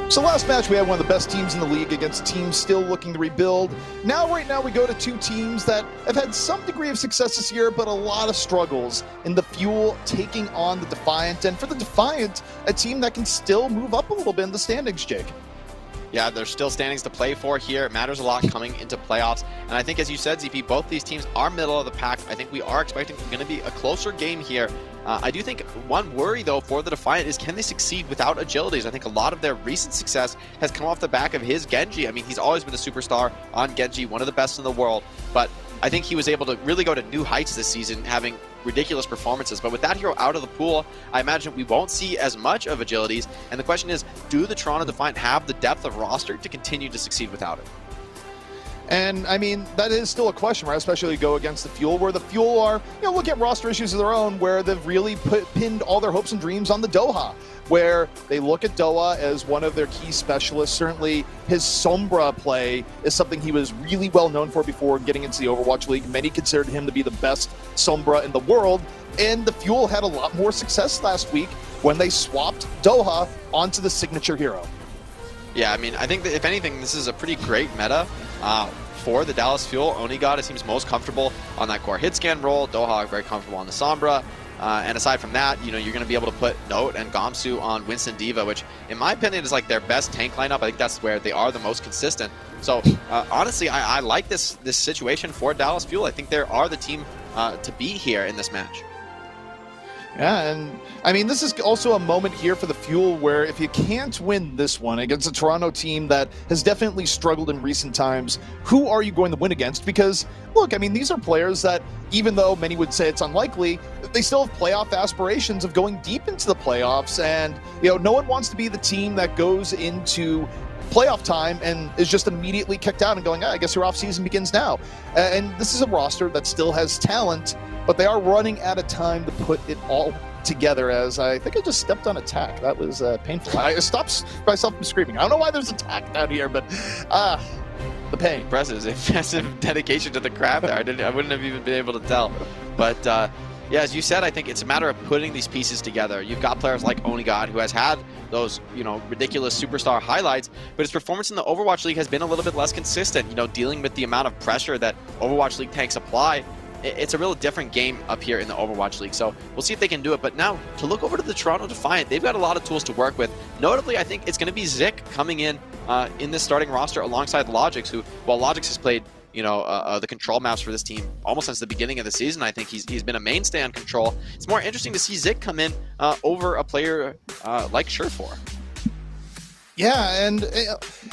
So last match we had one of the best teams in the league against teams still looking to rebuild. Right now we go to two teams that have had some degree of success this year, but a lot of struggles in the Fuel taking on the Defiant. And for the Defiant, a team that can still move up a little bit in the standings, Jake. Yeah, there's still standings to play for here. It matters a lot coming into playoffs. And I think, as you said, ZP, both these teams are middle of the pack. I think we are expecting going to be a closer game here. I do think one worry, though, for the Defiant is can they succeed without agilities? I think a lot of their recent success has come off the back of his Genji. I mean, he's always been a superstar on Genji, one of the best in the world. But I think he was able to really go to new heights this season, having ridiculous performances. But with that hero out of the pool, I imagine we won't see as much of agilities. And the question is, do the Toronto Defiant have the depth of roster to continue to succeed without it? And I mean, that is still a question, right? Especially go against the Fuel, where the Fuel are, look at roster issues of their own, where they've really pinned all their hopes and dreams on the Doha, where they look at Doha as one of their key specialists. Certainly his Sombra play is something he was really well known for before getting into the Overwatch League. Many considered him to be the best Sombra in the world, and the Fuel had a lot more success last week when they swapped Doha onto the signature hero. Yeah, I mean, I think that if anything, this is a pretty great meta for the Dallas Fuel. Onigod seems most comfortable on that core hit scan role. Doha very comfortable on the Sombra. And aside from that, you're going to be able to put Note and Gamsu on Winston Diva, which in my opinion is like their best tank lineup. I think that's where they are the most consistent. So honestly, I like this situation for Dallas Fuel. I think they are the team to be here in this match. Yeah, and I mean, this is also a moment here for the Fuel where if you can't win this one against a Toronto team that has definitely struggled in recent times, who are you going to win against? Because, look, I mean, these are players that, even though many would say it's unlikely, they still have playoff aspirations of going deep into the playoffs. And, no one wants to be the team that goes into playoff time and is just immediately kicked out and going, I guess your offseason begins now. And this is a roster that still has talent, but they are running out of time to put it all together. As I think I just stepped on a tack. That was painful. I stopped myself from screaming. I don't know why there's a tack down here, but the pain. Impressive dedication to the craft there. I wouldn't have even been able to tell. But yeah, as you said, I think it's a matter of putting these pieces together. You've got players like Onigod, who has had those, ridiculous superstar highlights, but his performance in the Overwatch League has been a little bit less consistent. Dealing with the amount of pressure that Overwatch League tanks apply, it's a real different game up here in the Overwatch League. So we'll see if they can do it. But now, to look over to the Toronto Defiant, they've got a lot of tools to work with. Notably, I think it's going to be Zik coming in this starting roster alongside Logix, who, while Logix has played the control maps for this team almost since the beginning of the season. I think he's been a mainstay on control. It's more interesting to see Zik come in over a player like Surefour. Yeah, and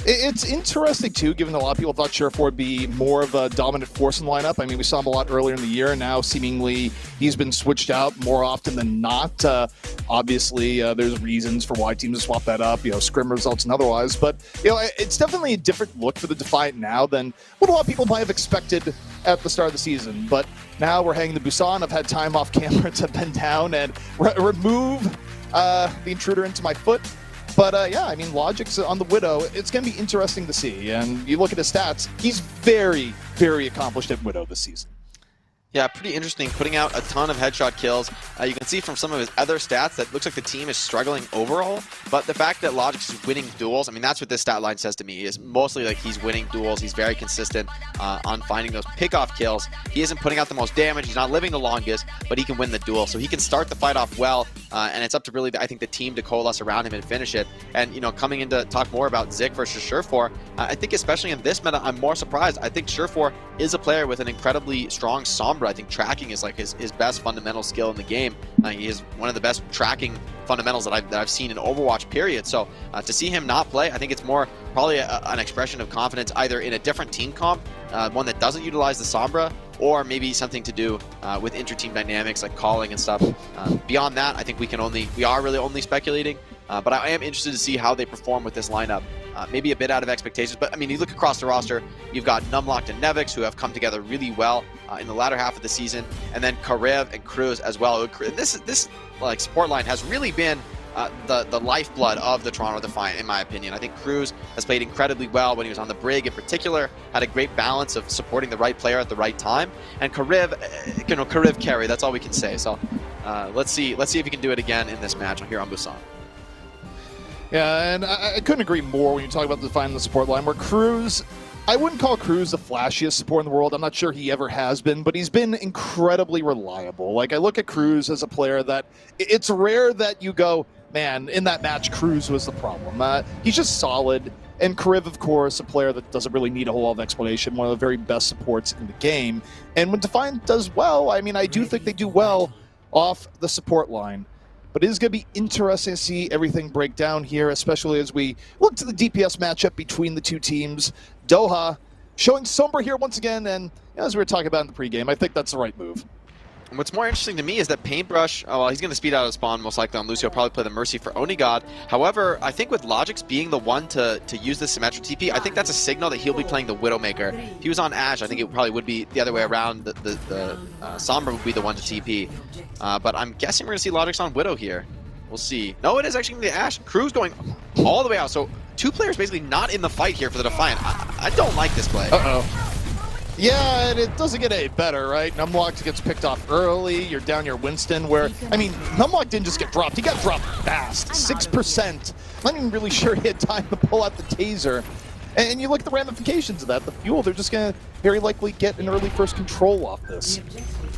it's interesting, too, given that a lot of people thought Surefour would be more of a dominant force in the lineup. I mean, we saw him a lot earlier in the year, and now seemingly he's been switched out more often than not. Obviously, there's reasons for why teams swap that up, scrim results and otherwise. But, it's definitely a different look for the Defiant now than what a lot of people might have expected at the start of the season. But now we're hanging the Busan. I've had time off camera to bend down and remove the intruder into my foot. But yeah, I mean, Logic's on the Widow. It's going to be interesting to see. And you look at his stats, he's very, very accomplished at Widow this season. Yeah, pretty interesting, putting out a ton of headshot kills. You can see from some of his other stats that looks like the team is struggling overall, but the fact that Logix is winning duels, I mean, that's what this stat line says to me, is mostly like he's winning duels. He's very consistent on finding those pickoff kills. He isn't putting out the most damage, he's not living the longest, but he can win the duel. So he can start the fight off well, and it's up to really, I think, the team to coalesce around him and finish it. And, coming in to talk more about Zik versus Surefour, I think especially in this meta, I'm more surprised. I think Surefour is a player with an incredibly strong Sombra. I think tracking is like his best fundamental skill in the game. He is one of the best tracking fundamentals that I've seen in Overwatch, period. So to see him not play, I think it's more probably an expression of confidence either in a different team comp, one that doesn't utilize the Sombra, or maybe something to do with inter-team dynamics like calling and stuff. Beyond that, I think we are really only speculating, but I am interested to see how they perform with this lineup. Maybe a bit out of expectations, but I mean, you look across the roster, you've got Numlocked and Nevix, who have come together really well in the latter half of the season, and then Karev and Cruz as well. This like support line has really been the lifeblood of the Toronto Defiant, in my opinion. I think Cruz has played incredibly well when he was on the Brig in particular, had a great balance of supporting the right player at the right time, and Karev, Karev carry, that's all we can say. So let's see if he can do it again in this match here on Busan. Yeah, and I couldn't agree more when you talk about defining the support line, where Cruz, I wouldn't call Cruz the flashiest support in the world. I'm not sure he ever has been, but he's been incredibly reliable. Like, I look at Cruz as a player that it's rare that you go, man, in that match, Cruz was the problem. He's just solid. And Kariv, of course, a player that doesn't really need a whole lot of explanation, one of the very best supports in the game. And when Defiant does well, I mean, I do think they do well off the support line. But it is going to be interesting to see everything break down here, especially as we look to the DPS matchup between the two teams. Doha showing Sombra here once again, and as we were talking about in the pregame, I think that's the right move. And what's more interesting to me is that Paintbrush, well, he's going to speed out of spawn most likely on Lucio, probably play the Mercy for Onigod. However, I think with Logix being the one to use this Symmetric TP, I think that's a signal that he'll be playing the Widowmaker. If he was on Ashe, I think it probably would be the other way around. The Sombra would be the one to TP. But I'm guessing we're going to see Logix on Widow here. We'll see. No, it is actually going to be Ashe. Cruz going all the way out. So two players basically not in the fight here for the Defiant. I don't like this play. Uh-oh. Yeah, and it doesn't get any better, right? Numlock gets picked off early. You're down your Winston, where, I mean, Numlock didn't just get dropped. He got dropped fast, 6%. I'm not even really sure he had time to pull out the taser. And you look at the ramifications of that. The Fuel, they're just going to very likely get an early first control off this.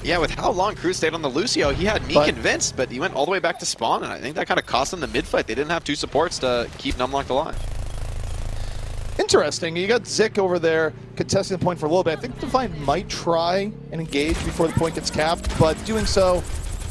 Yeah, with how long Cruz stayed on the Lucio, he had me convinced, but he went all the way back to spawn, and I think that kind of cost them the mid-fight. They didn't have two supports to keep Numlock alive. Interesting. You got Zik over there contesting the point for a little bit. I think Defiant might try and engage before the point gets capped, but doing so,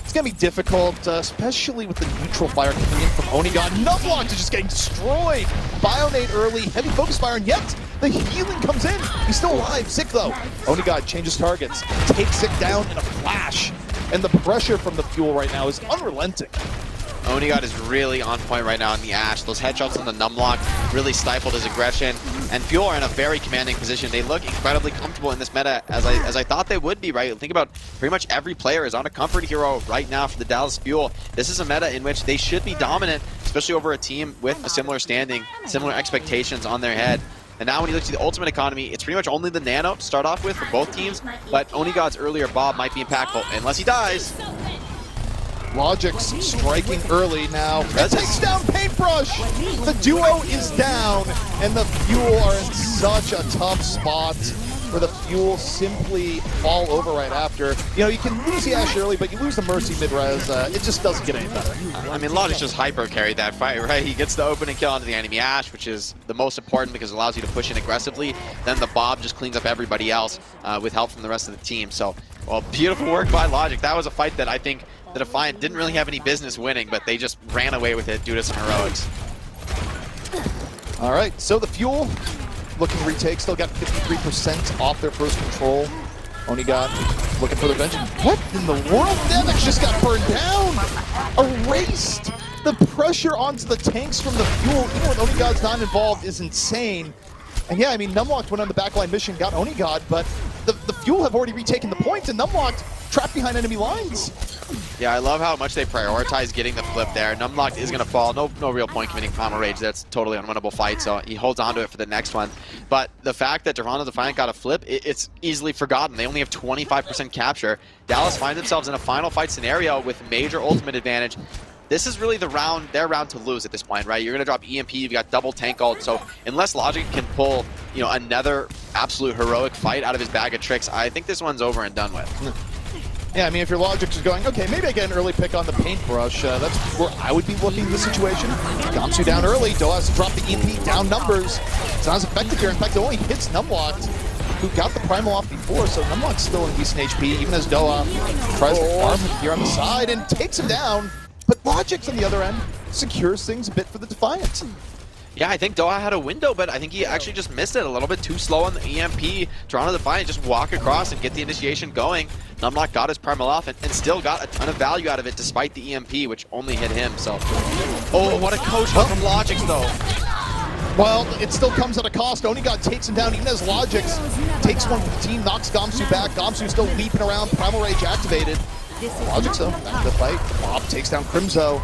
it's going to be difficult, especially with the neutral fire coming in from Onigod. Numlock is just getting destroyed. Bionate early, heavy focus fire, and yet the healing comes in. He's still alive. Zik, though. Onigod changes targets, takes Zik down in a flash, and the pressure from the Fuel right now is unrelenting. Onigod is really on point right now in the Ashe. Those headshots on the Numlock really stifled his aggression. And Fuel are in a very commanding position. They look incredibly comfortable in this meta, as I thought they would be, right? Think about pretty much every player is on a comfort hero right now for the Dallas Fuel. This is a meta in which they should be dominant, especially over a team with a similar standing, similar expectations on their head. And now when you look to the ultimate economy, it's pretty much only the Nano to start off with for both teams, but Onigod's earlier Bob might be impactful, unless he dies. Logix striking early now. That takes down Paintbrush! The duo is down, and the Fuel are in such a tough spot where the Fuel simply fall over right after. You know, you can lose the Ashe early, but you lose the Mercy mid-res. It just doesn't get any better. I mean, Logix just hyper-carried that fight, right? He gets the opening kill onto the enemy Ashe, which is the most important because it allows you to push in aggressively. Then the Bob just cleans up everybody else with help from the rest of the team. So, well, beautiful work by Logix. That was a fight that I think the Defiant didn't really have any business winning, but they just ran away with it due to some heroics. All right, so the Fuel looking to retake, still got 53% off their first control. Onigod looking for the vengeance. What in the world? Devix just got burned down! Erased! The pressure onto the tanks from the Fuel, even when Onigod's not involved, is insane. And yeah, I mean, Numlock went on the backline mission, got Onigod, but the Fuel have already retaken the point, and Numlock trapped behind enemy lines. Yeah, I love how much they prioritize getting the flip there. Numlock is going to fall. No real point committing Primal Rage. That's totally unwinnable fight, so he holds on to it for the next one. But the fact that Toronto Defiant got a flip, it's easily forgotten. They only have 25% capture. Dallas finds themselves in a final fight scenario with major ultimate advantage. This is really their round to lose at this point, right? You're going to drop EMP, you've got double tank ult, so unless Logic can pull, you know, another absolute heroic fight out of his bag of tricks, I think this one's over and done with. Yeah, I mean, if your Logix is going, okay, maybe I get an early pick on the Paintbrush, that's where I would be looking at the situation. Gamsu down early, Doha has to drop the EP, down numbers. It's not as effective here. In fact, it only hits Numlock, who got the Primal off before, so Numlock's still in decent HP, even as Doha tries to farm him here on the side and takes him down. But Logix, on the other end, secures things a bit for the Defiant. Yeah, I think Doha had a window, but I think he actually just missed it a little bit too slow on the EMP. Toronto Defiant just walk across and get the initiation going. Numlock got his Primal off and still got a ton of value out of it despite the EMP, which only hit him, so. Oh, what a coach from Logix, though. Well, it still comes at a cost. Onigod takes him down, even as Logix takes one for the team, knocks Gamsu back. Gamsu still leaping around, Primal Rage activated. Logix, though, back to the fight. Bob takes down Crimzo.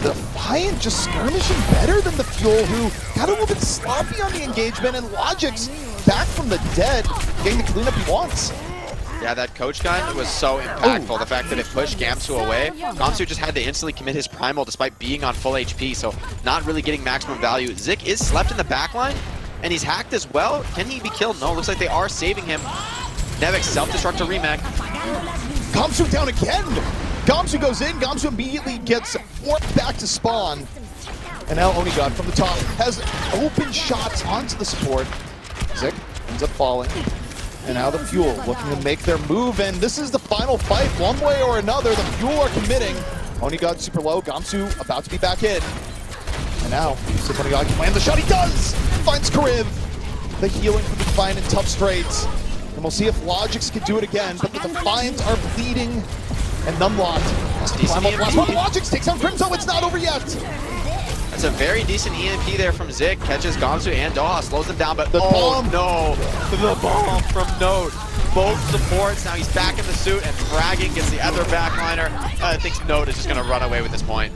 The Defiant just skirmishing better than the Fuel, who got a little bit sloppy on the engagement, and Logix back from the dead, getting the cleanup he wants. Yeah, that coach gun was so impactful. The fact that it pushed Gamsu away. Gamsu just had to instantly commit his primal despite being on full HP, so not really getting maximum value. Zik is slept in the backline, and he's hacked as well. Can he be killed? No, looks like they are saving him. Nevix self-destruct to remake. Gamsu down again! Gamsu goes in, Gamsu immediately gets warped back to spawn. And now Onigod from the top has open shots onto the support. Zik ends up falling. And now the Fuel looking to make their move, and this is the final fight. One way or another, the Fuel are committing. Onigod super low, Gamsu about to be back in. And now, see if Onigod can land the shot. He does! Finds Kariv. The healing from the Defiant in tough straights. And we'll see if Logix can do it again, but the Defiant are bleeding. And Numlocked has to climb up last one. Logix takes out Crimzo, it's not over yet! That's a very decent EMP there from Zik. Catches Gamsu and Doha, slows them down, but the bomb. No! The bomb from Note. Both supports, now he's back in the suit, and Fragging gets the other backliner. I think Note is just going to run away with this point.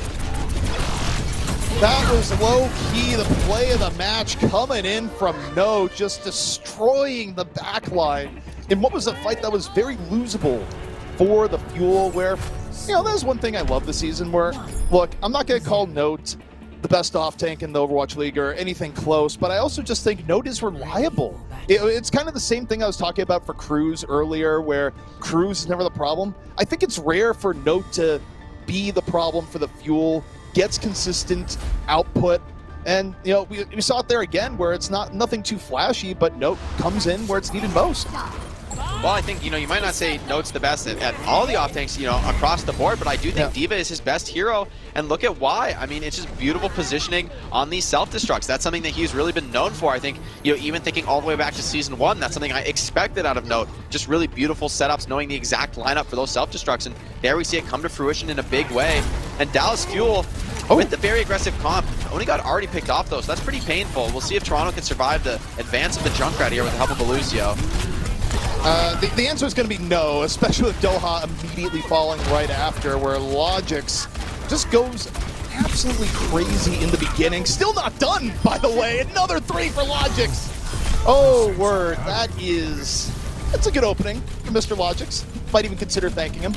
That was low-key the play of the match coming in from Note, just destroying the backline in what was a fight that was very losable for the Fuel, where, you know, that's one thing I love this season where, look, I'm not going to call Note the best off tank in the Overwatch League or anything close, but I also just think Note is reliable. It's kind of the same thing I was talking about for Cruz earlier, where Cruz is never the problem. I think it's rare for Note to be the problem for the Fuel, gets consistent output, and you know we saw it there again where it's nothing too flashy, but Note comes in where it's needed most. Well, I think, you know, you might not say Note's the best at all the off-tanks, you know, across the board, but I do think D.Va is his best hero, and look at why. I mean, it's just beautiful positioning on these self-destructs. That's something that he's really been known for. I think, you know, even thinking all the way back to Season 1, that's something I expected out of Note. Just really beautiful setups, knowing the exact lineup for those self-destructs, and there we see it come to fruition in a big way. And Dallas Fuel, with the very aggressive comp, Onigod already picked off those, so that's pretty painful. We'll see if Toronto can survive the advance of the Junkrat here with the help of Belusio. The answer is going to be no, especially with Doha immediately falling right after, where Logix just goes absolutely crazy in the beginning. Still not done, by the way. Another 3 for Logix. Oh, word. That's a good opening for Mr. Logix. Might even consider thanking him.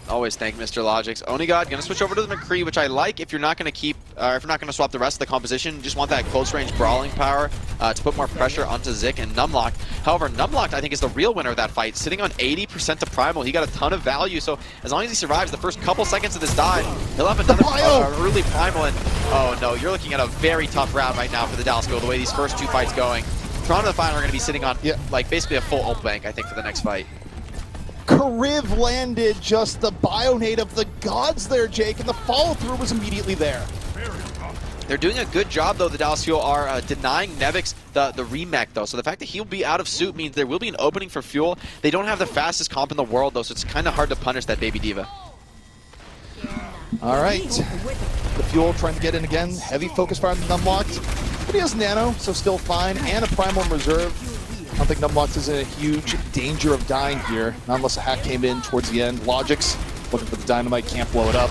Always thank Mr. Logix. Onigod gonna switch over to the McCree, which I like if you're not gonna keep, if you're not gonna swap the rest of the composition. Just want that close range brawling power to put more pressure onto Zik and Numlocked. However, Numlocked I think is the real winner of that fight, sitting on 80% to primal. He got a ton of value, so as long as he survives the first couple seconds of this dive, he'll have another early primal. And oh no, you're looking at a very tough round right now for the Dallas Fuel. The way these first 2 fights going, Toronto and Defiant are gonna be sitting on like basically a full ult bank, I think, for the next fight. Kariv landed just the Bionade of the gods there, Jake, and the follow-through was immediately there. They're doing a good job, though. The Dallas Fuel are denying Nevix the remake, though. So the fact that he'll be out of suit means there will be an opening for Fuel. They don't have the fastest comp in the world, though, so it's kind of hard to punish that baby D.Va. All right. The Fuel trying to get in again. Heavy focus fire on Numlocked. But he has Nano, so still fine, and a Primal in reserve. I don't think Numlocked is in a huge danger of dying here, not unless a hack came in towards the end. Logix looking for the dynamite, can't blow it up.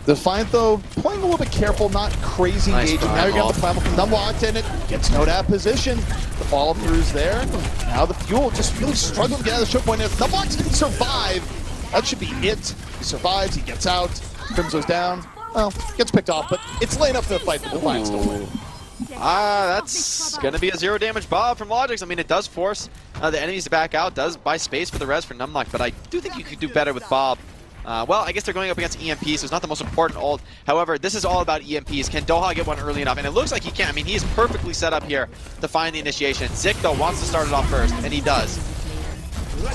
Defiant, though, playing a little bit careful, not crazy engaging. Now you're getting the Primal from Numlocked, and it gets Note out of position. The follow-through's there. Now the Fuel just really struggling to get out of the choke point. If Numlocked didn't survive, that should be it. He survives, he gets out, Crimso's down. Well, gets picked off, but it's laying up for the fight, but Defiant still win. That's going to be a 0 damage Bob from Logix. I mean, it does force the enemies to back out, does buy space for the res for Numlocked, but I do think you could do better with Bob. Well, I guess they're going up against EMP, so it's not the most important ult. However, this is all about EMPs. Can Doha get one early enough? And it looks like he can. I mean, he is perfectly set up here to find the initiation. Zik, though, wants to start it off first, and he does.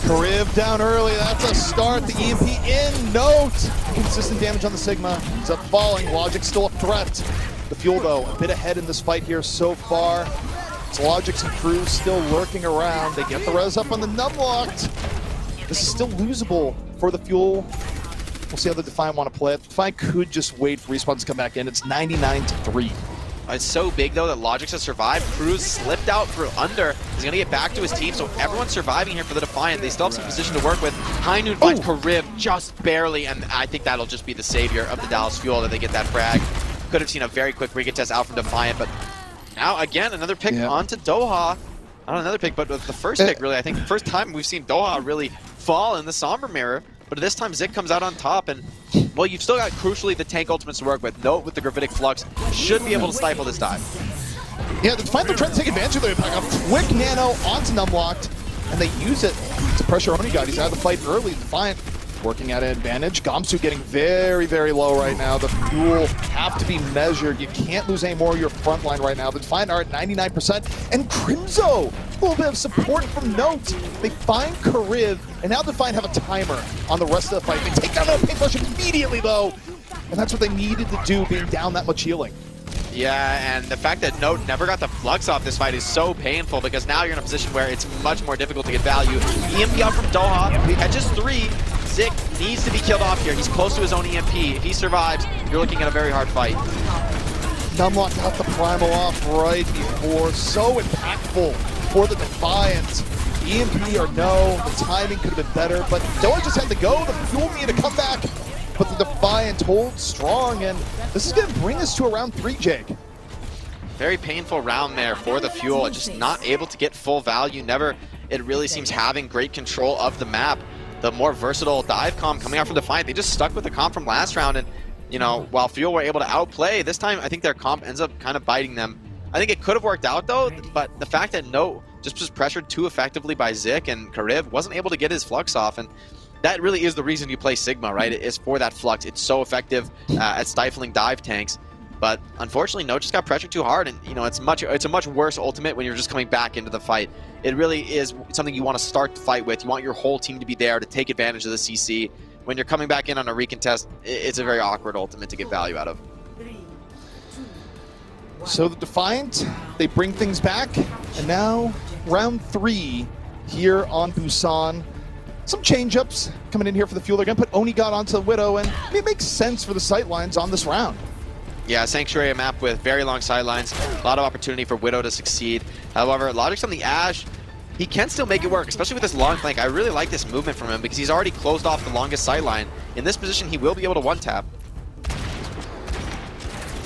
Kariv down early, that's a start. The EMP in, Note. Consistent damage on the Sigma. It's up falling, Logix still a threat. The Fuel, though, a bit ahead in this fight here so far. It's Logix and Cruz still lurking around. They get the res up on the Numlocked. This is still losable for the Fuel. We'll see how the Defiant want to play it. Defiant could just wait for respawns to come back in. It's 99-3. It's so big, though, that Logix has survived. Cruz slipped out through under. He's going to get back to his team, so everyone's surviving here for the Defiant. They still have some position to work with. High Noon finds Kariv just barely, and I think that'll just be the savior of the Dallas Fuel that they get that frag. Could have seen a very quick retest out from Defiant, but now, again, another pick onto Doha. Not another pick, but the first pick, really. I think the first time we've seen Doha really fall in the Somber Mirror. But this time, Zik comes out on top, and, well, you've still got, crucially, the tank ultimates to work with. Note with the Gravitic Flux should be able to stifle this dive. Yeah, the Defiant, they're trying to take advantage of their attack. A quick nano onto Numlocked, and they use it to pressure Onigod. He's out of the fight early. Defiant working at an advantage. Gamsu getting very, very low right now. The fuel have to be measured. You can't lose any more of your front line right now. The Defiant are at 99%. And Crimzo, a little bit of support from Note. They find Kariv, and now Defiant have a timer on the rest of the fight. They take down that paintbrush immediately, though. And that's what they needed to do, being down that much healing. Yeah, and the fact that Note never got the Flux off this fight is so painful, because now you're in a position where it's much more difficult to get value. EMP out from Doha, catches 3. Zik needs to be killed off here. He's close to his own EMP. If he survives, you're looking at a very hard fight. Numlock got the primal off right before. So impactful for the Defiant. EMP or no, the timing could have been better, but Doha just had to go. The fuel needed to come back, but the Defiant holds strong, and this is going to bring us to around 3, Jake. Very painful round there for the Fuel. Just not able to get full value. Never, it really seems, having great control of the map. The more versatile dive comp coming out from Defiant, they just stuck with the comp from last round, and, you know, while Fuel were able to outplay, this time I think their comp ends up kind of biting them. I think it could have worked out, though, but the fact that Note just was pressured too effectively by Zik, and Kariv wasn't able to get his Flux off, and that really is the reason you play Sigma, right? It is for that Flux. It's so effective at stifling dive tanks. But unfortunately, Note just got pressured too hard, and, you know, it's a much worse ultimate when you're just coming back into the fight. It really is something you want to start the fight with. You want your whole team to be there to take advantage of the CC. When you're coming back in on a recontest, it's a very awkward ultimate to get value out of. So the Defiant, they bring things back, and now round 3 here on Busan. Some change-ups coming in here for the Fuel. They're going to put Onigod onto the Widow, and it makes sense for the sightlines on this round. Yeah, Sanctuary, a map with very long sidelines, a lot of opportunity for Widow to succeed. However, Logic's on the Ashe, he can still make it work, especially with this long flank. I really like this movement from him because he's already closed off the longest sideline. In this position, he will be able to one-tap.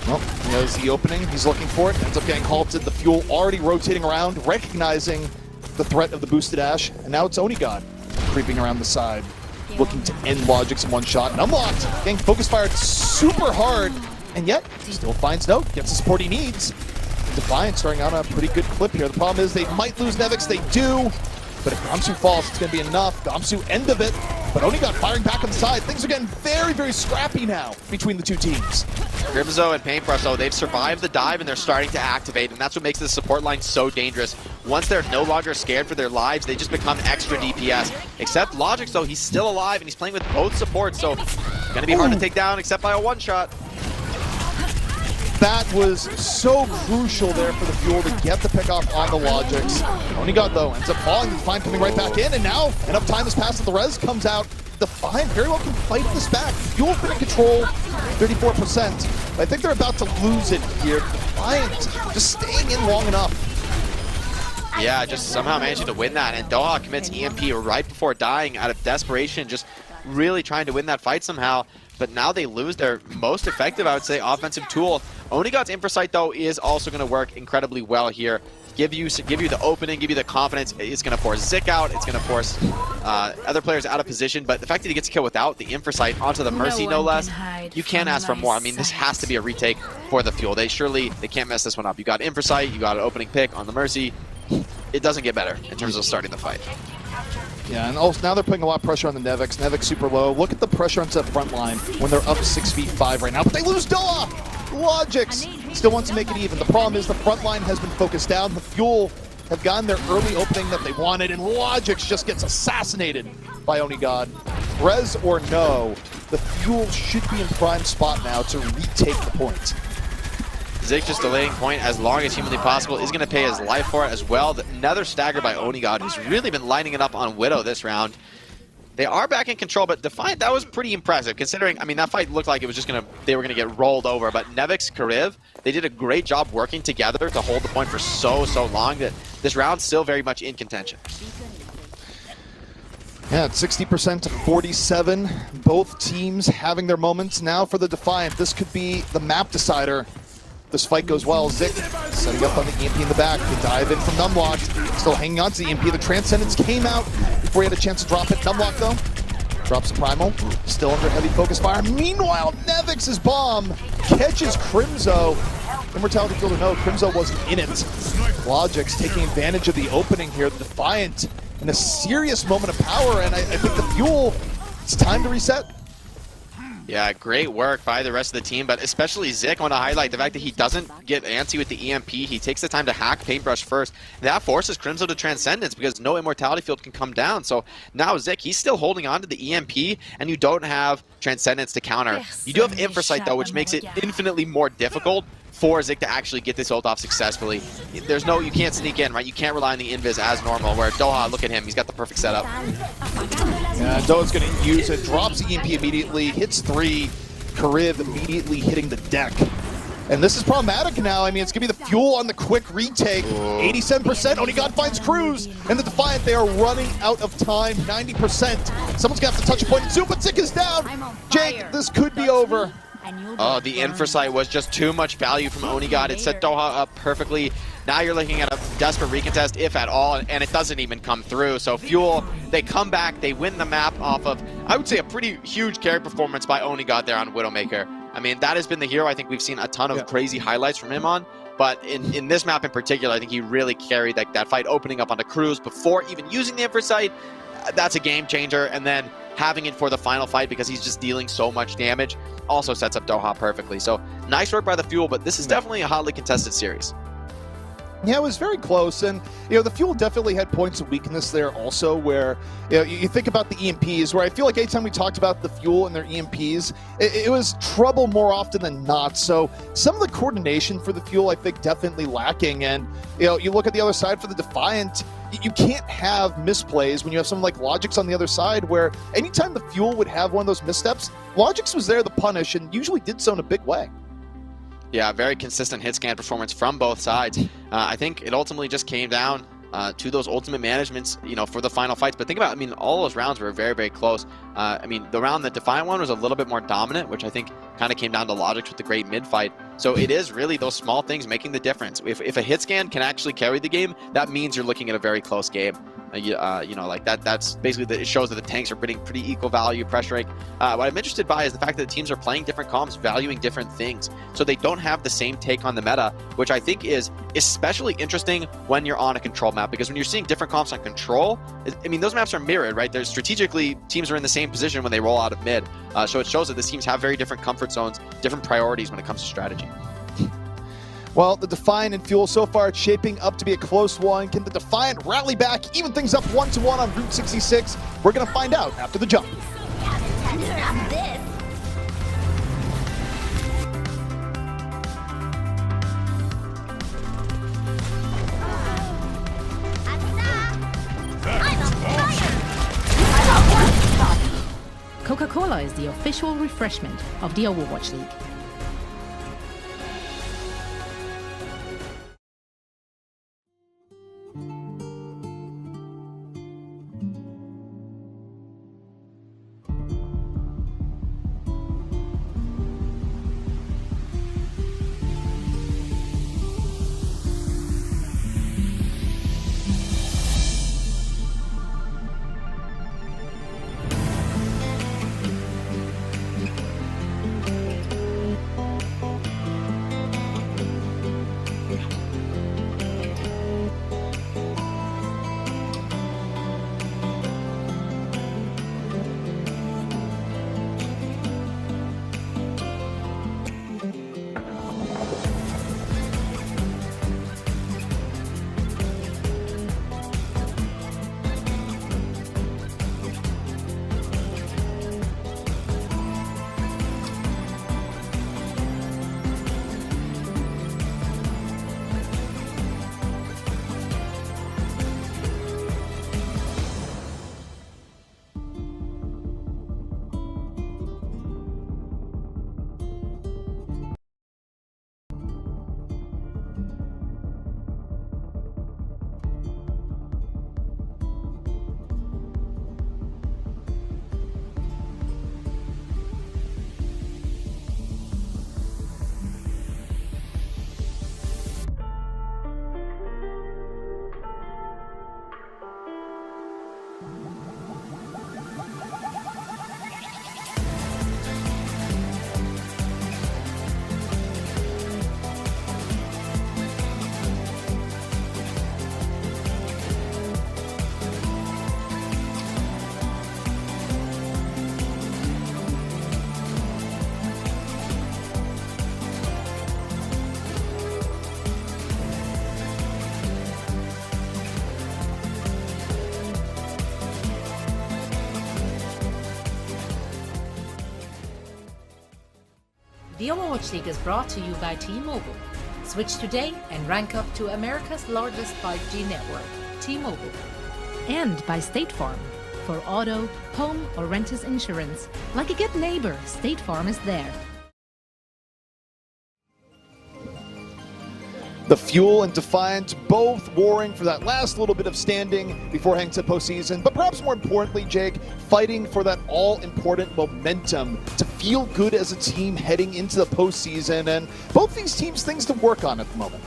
Well, he knows the opening, he's looking for it, ends up getting halted. The Fuel already rotating around, recognizing the threat of the boosted Ashe, and now it's Onigod creeping around the side, looking to end Logic's in one shot. And Unlocked, getting focus fired super hard, and yet still finds Note, gets the support he needs. Defiant starting out on a pretty good clip here. The problem is they might lose Nevix, they do, but if Gamsu falls, it's going to be enough. Gamsu, end of it, but Onigod firing back on the side. Things are getting very, very scrappy now between the two teams. Crimzo and Paintbrush, though, they've survived the dive and they're starting to activate, and that's what makes the support line so dangerous. Once they're no longer scared for their lives, they just become extra DPS. Except Logic, though, he's still alive and he's playing with both supports, so gonna be hard to take down except by a one-shot. That was so crucial there for the Fuel to get the pick off on the Logics. Onigod, though, ends up falling. Defiant coming right back in, and now enough time has passed that the res comes out. Defiant very well can fight this back. Fuel's been in control, 34%. I think they're about to lose it here. Defiant just staying in long enough. Yeah, just somehow managing to win that, and Doha commits EMP right before dying out of desperation, just really trying to win that fight somehow. But now they lose their most effective, I would say, offensive tool. Onigod's Infrasight, though, is also going to work incredibly well here. Give you the opening, give you the confidence. It's going to force Zik out. It's going to force other players out of position. But the fact that he gets a kill without the Infrasight onto the Mercy, no less, you can't ask for more. I mean, this has to be a retake for the Fuel. They can't mess this one up. You got Infrasight, you got an opening pick on the Mercy. It doesn't get better in terms of starting the fight. Yeah, and also now they're putting a lot of pressure on the Nevix. Nevix super low. Look at the pressure onto the front line when they're up 6'5" right now. But they lose Doha! Logix still wants to make it even. The problem is the front line has been focused down. The Fuel have gotten their early opening that they wanted, and Logix just gets assassinated by Onigod. Res or no, the Fuel should be in prime spot now to retake the point. Zik just delaying point as long as humanly possible, is going to pay his life for it as well. Another stagger by Onigod, who's really been lining it up on Widow this round. They are back in control, but Defiant, that was pretty impressive considering, I mean, that fight looked like it was just they were going to get rolled over, but Nevix, Kariv, they did a great job working together to hold the point for so long that this round's still very much in contention. Yeah, it's 60% to 47. Both teams having their moments now for the Defiant. This could be the map decider. This fight goes well. Zik setting up on the EMP in the back. The dive in from Numlocked, still hanging on to the EMP. The Transcendence came out before he had a chance to drop it. Numlocked though, drops the Primal, still under heavy focus fire. Meanwhile, Nevix's bomb catches Crimzo. Immortality Field or no, Crimzo wasn't in it. Logic's taking advantage of the opening here. The Defiant in a serious moment of power, and I think the Fuel, it's time to reset. Yeah, great work by the rest of the team, but especially Zik. I want to highlight the fact that he doesn't get antsy with the EMP. He takes the time to hack Paintbrush first. That forces Crimzo to Transcendence because no Immortality Field can come down. So now Zik, he's still holding on to the EMP, and you don't have Transcendence to counter. You do have Infrasight, though, which makes it infinitely more difficult for Zik to actually get this ult off successfully. There's no, you can't sneak in, right? You can't rely on the invis as normal, where Doha, look at him, he's got the perfect setup. Yeah, Doha's gonna use it, drops the EMP immediately, hits 3, Karib immediately hitting the deck. And this is problematic now. I mean, it's gonna be the Fuel on the quick retake. 87%, Onigod finds Cruz, and the Defiant, they are running out of time, 90%. Someone's gonna have to touch a point and zoom, but Zik is down. Jake, this could be over. Oh, the Infrasight was just too much value from Onigod. It set Doha up perfectly. Now you're looking at a desperate recontest, if at all, and it doesn't even come through. So Fuel, they come back, they win the map off of, I would say, a pretty huge carry performance by Onigod there on Widowmaker. I mean, that has been the hero I think we've seen a ton of crazy highlights from him on. But in this map in particular, I think he really carried that fight opening up onto Cruz before even using the Infrasight. That's a game changer. And then having it for the final fight because he's just dealing so much damage also sets up Doha perfectly. So nice work by the Fuel, but this is definitely a hotly contested series. Yeah, it was very close, and the Fuel definitely had points of weakness there also, where you think about the EMPs, where I feel like anytime we talked about the Fuel and their EMPs, it was trouble more often than not. So some of the coordination for the Fuel, I think, definitely lacking. And you look at the other side for the Defiant, you can't have misplays when you have someone like Logix on the other side, where anytime the Fuel would have one of those missteps, Logix was there to punish and usually did so in a big way. Yeah, very consistent hit scan performance from both sides. I think it ultimately just came down to those ultimate managements, for the final fights. But think about, all those rounds were very, very close. The round that Defiant one was a little bit more dominant, which I think kind of came down to Logix with the great mid fight. So it is really those small things making the difference. If a hit scan can actually carry the game, that means you're looking at a very close game. Like that's basically it shows that the tanks are getting pretty equal value pressuring. What I'm interested by is the fact that the teams are playing different comps, valuing different things, so they don't have the same take on the meta, which I think is especially interesting when you're on a control map, because when you're seeing different comps on control, those maps are mirrored, right? There's strategically teams are in the same position when they roll out of mid, so it shows that these teams have very different comfort zones, different priorities when it comes to strategy. Well, the Defiant and Fuel so far, it's shaping up to be a close one. Can the Defiant rally back, even things up 1-1 on Route 66? We're going to find out after the jump. Coca-Cola is the official refreshment of the Overwatch League. The Overwatch League is brought to you by T-Mobile. Switch today and rank up to America's largest 5G network, T-Mobile. And by State Farm. For auto, home, or renters insurance, like a good neighbor, State Farm is there. The Fuel and Defiant both warring for that last little bit of standing before heading to postseason, but perhaps more importantly, Jake, fighting for that all-important momentum to feel good as a team heading into the postseason, and both these teams things to work on at the moment.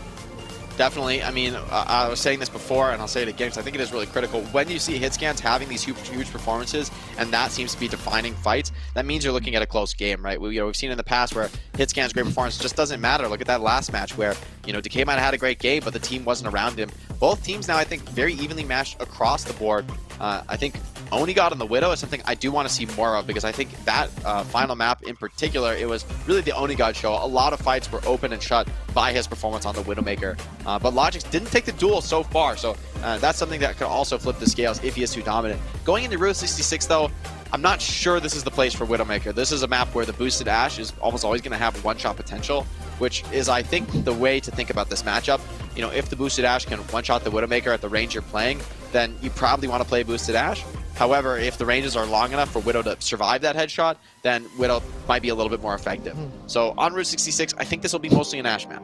Definitely. I mean, I was saying this before, and I'll say it again because I think it is really critical. When you see hit scans having these huge performances, and that seems to be defining fights, that means you're looking at a close game, right? We've seen in the past where hit scans great performance just doesn't matter. Look at that last match where, Decay might have had a great game, but the team wasn't around him. Both teams now, I think, very evenly matched across the board. I think Onigod on the Widow is something I do want to see more of, because I think that final map in particular, it was really the Onigod show. A lot of fights were open and shut by his performance on the Widowmaker. But Logix didn't take the duel so far, so that's something that could also flip the scales if he is too dominant. Going into Route 66, though, I'm not sure this is the place for Widowmaker. This is a map where the boosted Ashe is almost always going to have one-shot potential, which is, I think, the way to think about this matchup. If the boosted Ashe can one-shot the Widowmaker at the range you're playing, then you probably want to play boosted Ashe. However, if the ranges are long enough for Widow to survive that headshot, then Widow might be a little bit more effective. So on Route 66, I think this will be mostly an Ashe map.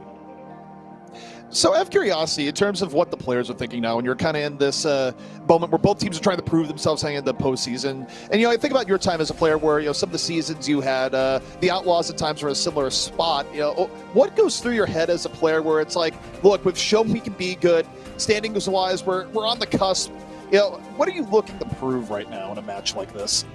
So I have curiosity in terms of what the players are thinking now, and you're kind of in this moment where both teams are trying to prove themselves heading into the postseason. And, I think about your time as a player where, some of the seasons you had, the Outlaws at times were in a similar spot. What goes through your head as a player where it's like, look, we've shown we can be good, standings-wise, we're on the cusp. What are you looking to prove right now in a match like this?